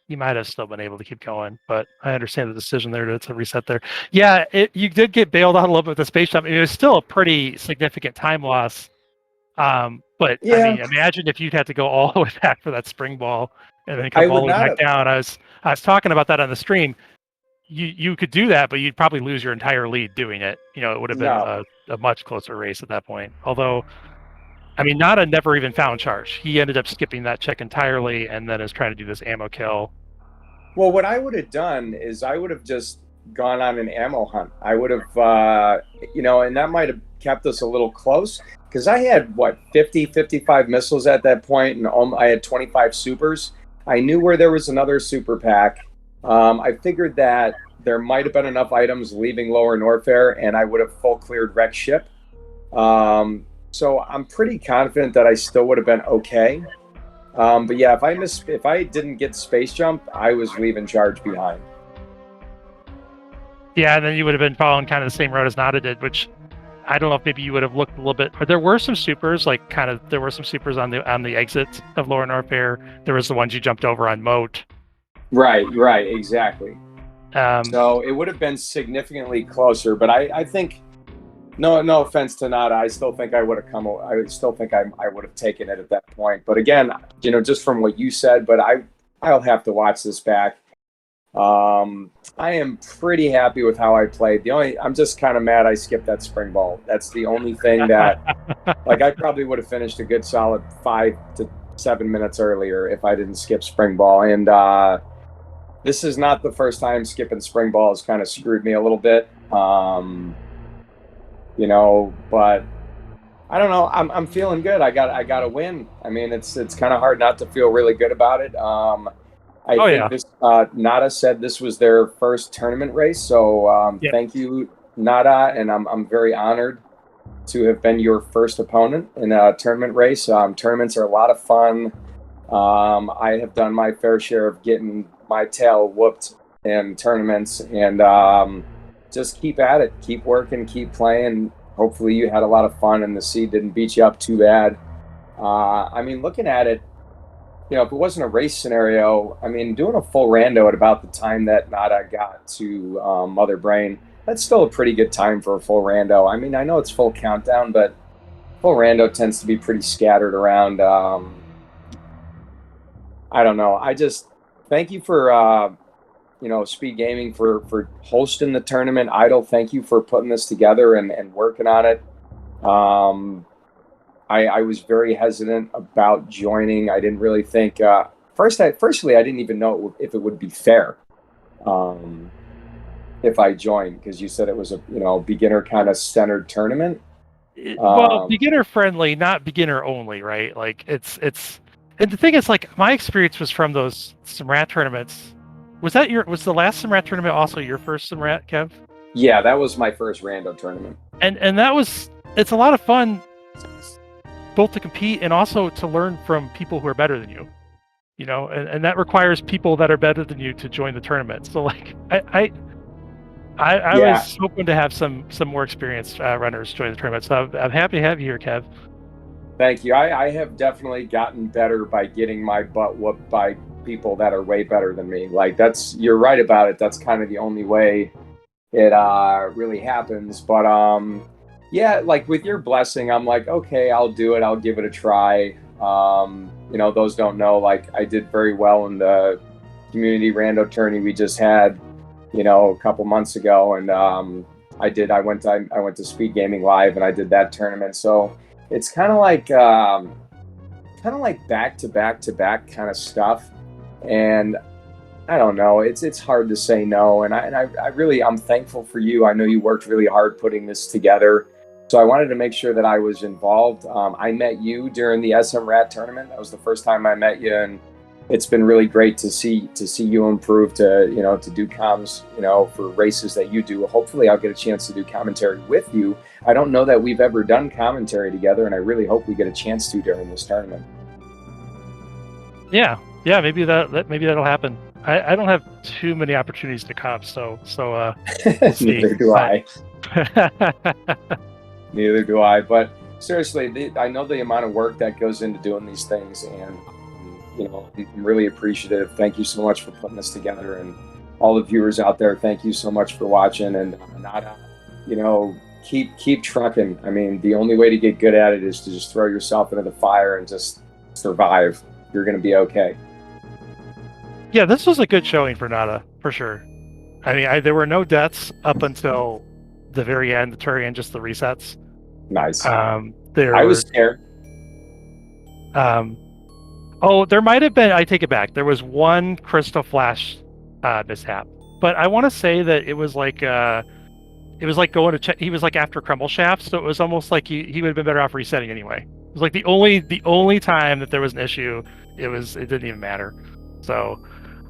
You might have still been able to keep going, but I understand the decision there to reset there. Yeah, you did get bailed out a little bit with the space jump. It was still a pretty significant time loss. But yeah. I mean, imagine if you'd had to go all the way back for that Spring Ball and then come all the way back down. I was talking about that on the stream. You could do that, but you'd probably lose your entire lead doing it. You know, it would have been a much closer race at that point. Although, I mean, Nada never even found charge. He ended up skipping that check entirely and then is trying to do this ammo kill. Well, what I would have done is I would have just gone on an ammo hunt. I would have, you know, and that might have kept us a little close because I had, 55 missiles at that point, and I had 25 supers. I knew where there was another super pack. I figured that there might have been enough items leaving Lower Norfair, and I would have full cleared wreck ship. So I'm pretty confident that I still would have been okay. But yeah, if I didn't get Space Jump, I was leaving charge behind. Yeah, and then you would have been following kind of the same road as Nada did, which I don't know if maybe you would have looked a little bit. But there were some supers, there were some supers on the exit of Lower Norfair. There was the ones you jumped over on Moat. Right, exactly. So it would have been significantly closer, but I think. No offense to Nada. I still think I would have I still think I would have taken it at that point. But again, you know, just from what you said, but I'll have to watch this back. I am pretty happy with how I played. I'm just kind of mad I skipped that Spring Ball. That's the only thing that, like, I probably would have finished a good solid 5 to 7 minutes earlier if I didn't skip Spring Ball. And this is not the first time skipping Spring Ball has kind of screwed me a little bit. You know, but I don't know. I'm feeling good. I got a win. I mean, it's kind of hard not to feel really good about it. I think this Nada said this was their first tournament race, so thank you, Nada, and I'm very honored to have been your first opponent in a tournament race. Tournaments are a lot of fun. I have done my fair share of getting my tail whooped in tournaments, and just keep at it, keep working, keep playing. Hopefully you had a lot of fun and the seed didn't beat you up too bad. I mean, looking at it, you know, if it wasn't a race scenario, I mean, doing a full rando at about the time that Nada got to Mother Brain, that's still a pretty good time for a full rando. I mean, I know it's full countdown, but full rando tends to be pretty scattered around. I don't know. I just thank you for you know, SpeedGaming for hosting the tournament. Idle, thank you for putting this together and working on it. I was very hesitant about joining. I didn't really think firstly I didn't even know if it would be fair if I joined, because you said it was a, you know, beginner kind of centered tournament. Well, Um, beginner friendly, not beginner only, right? Like and the thing is, like, my experience was from those Simrat tournaments. Was the last Simrat tournament also your first Simrat, Kev? yeah, that was my first rando tournament. And it's a lot of fun both to compete and also to learn from people who are better than you. And that requires people that are better than you to join the tournament. So like I Yeah, was hoping to have some more experienced runners join the tournament. So I'm happy to have you here, Kev. thank you. I have definitely gotten better by getting my butt whooped by people that are way better than me. Like you're right about it. That's kind of the only way it really happens. But yeah, like with your blessing, I'm like, okay, I'll do it. I'll give it a try. Those don't know, like I did very well in the community rando tourney we just had, a couple months ago, and I went to SpeedGaming Live and I did that tournament. So it's kind of like back to back to back kind of stuff, and I don't know. It's hard to say no, and I really I'm thankful for you. I know you worked really hard putting this together, so I wanted to make sure that I was involved. I met you during the SM Rat tournament. That was the first time I met you, and it's been really great to see you improve to do comms for races that you do. Hopefully, I'll get a chance to do commentary with you. I don't know that we've ever done commentary together, and I really hope we get a chance to during this tournament. Yeah, maybe that'll happen. I don't have too many opportunities to comp, so we'll see. Neither do But I. Neither do I. But seriously, I know the amount of work that goes into doing these things, and I'm really appreciative. Thank you so much for putting this together, and all the viewers out there, thank you so much for watching. And Nada, keep trucking. I mean, the only way to get good at it is to just throw yourself into the fire and just survive. You're going to be okay. yeah, this was a good showing for Nada for sure. I mean, there were no deaths up until the very end, just the resets. Nice. There I were, was scared. there might have been. I take it back. There was one crystal flash mishap, but I want to say that it was like going to check. He was like after crumble shafts, so it was almost like he would have been better off resetting anyway. It was like the only time that there was an issue. It didn't even matter. So,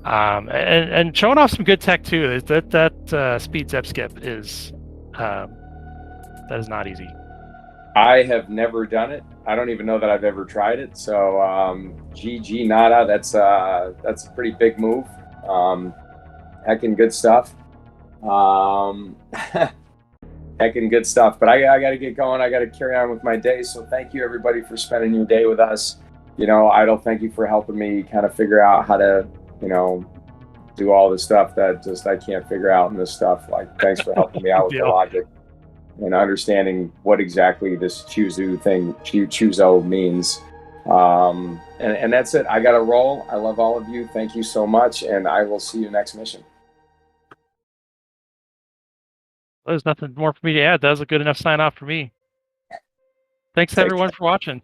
and showing off some good tech too. That speed zep skip is that is not easy. I have never done it. I don't even know that I've ever tried it. So GG Nada, that's a pretty big move. Heckin' good stuff. Heckin' good stuff. But I got to get going. I got to carry on with my day. So thank you everybody for spending your day with us. Idle, thank you for helping me kind of figure out how to, do all the stuff that just I can't figure out in this stuff. Like, thanks for helping me out with the logic and understanding what exactly this Choozo means. And that's it. I got to roll. I love all of you. Thank you so much. And I will see you next mission. There's nothing more for me to add. That was a good enough sign off for me. Thanks everyone for watching.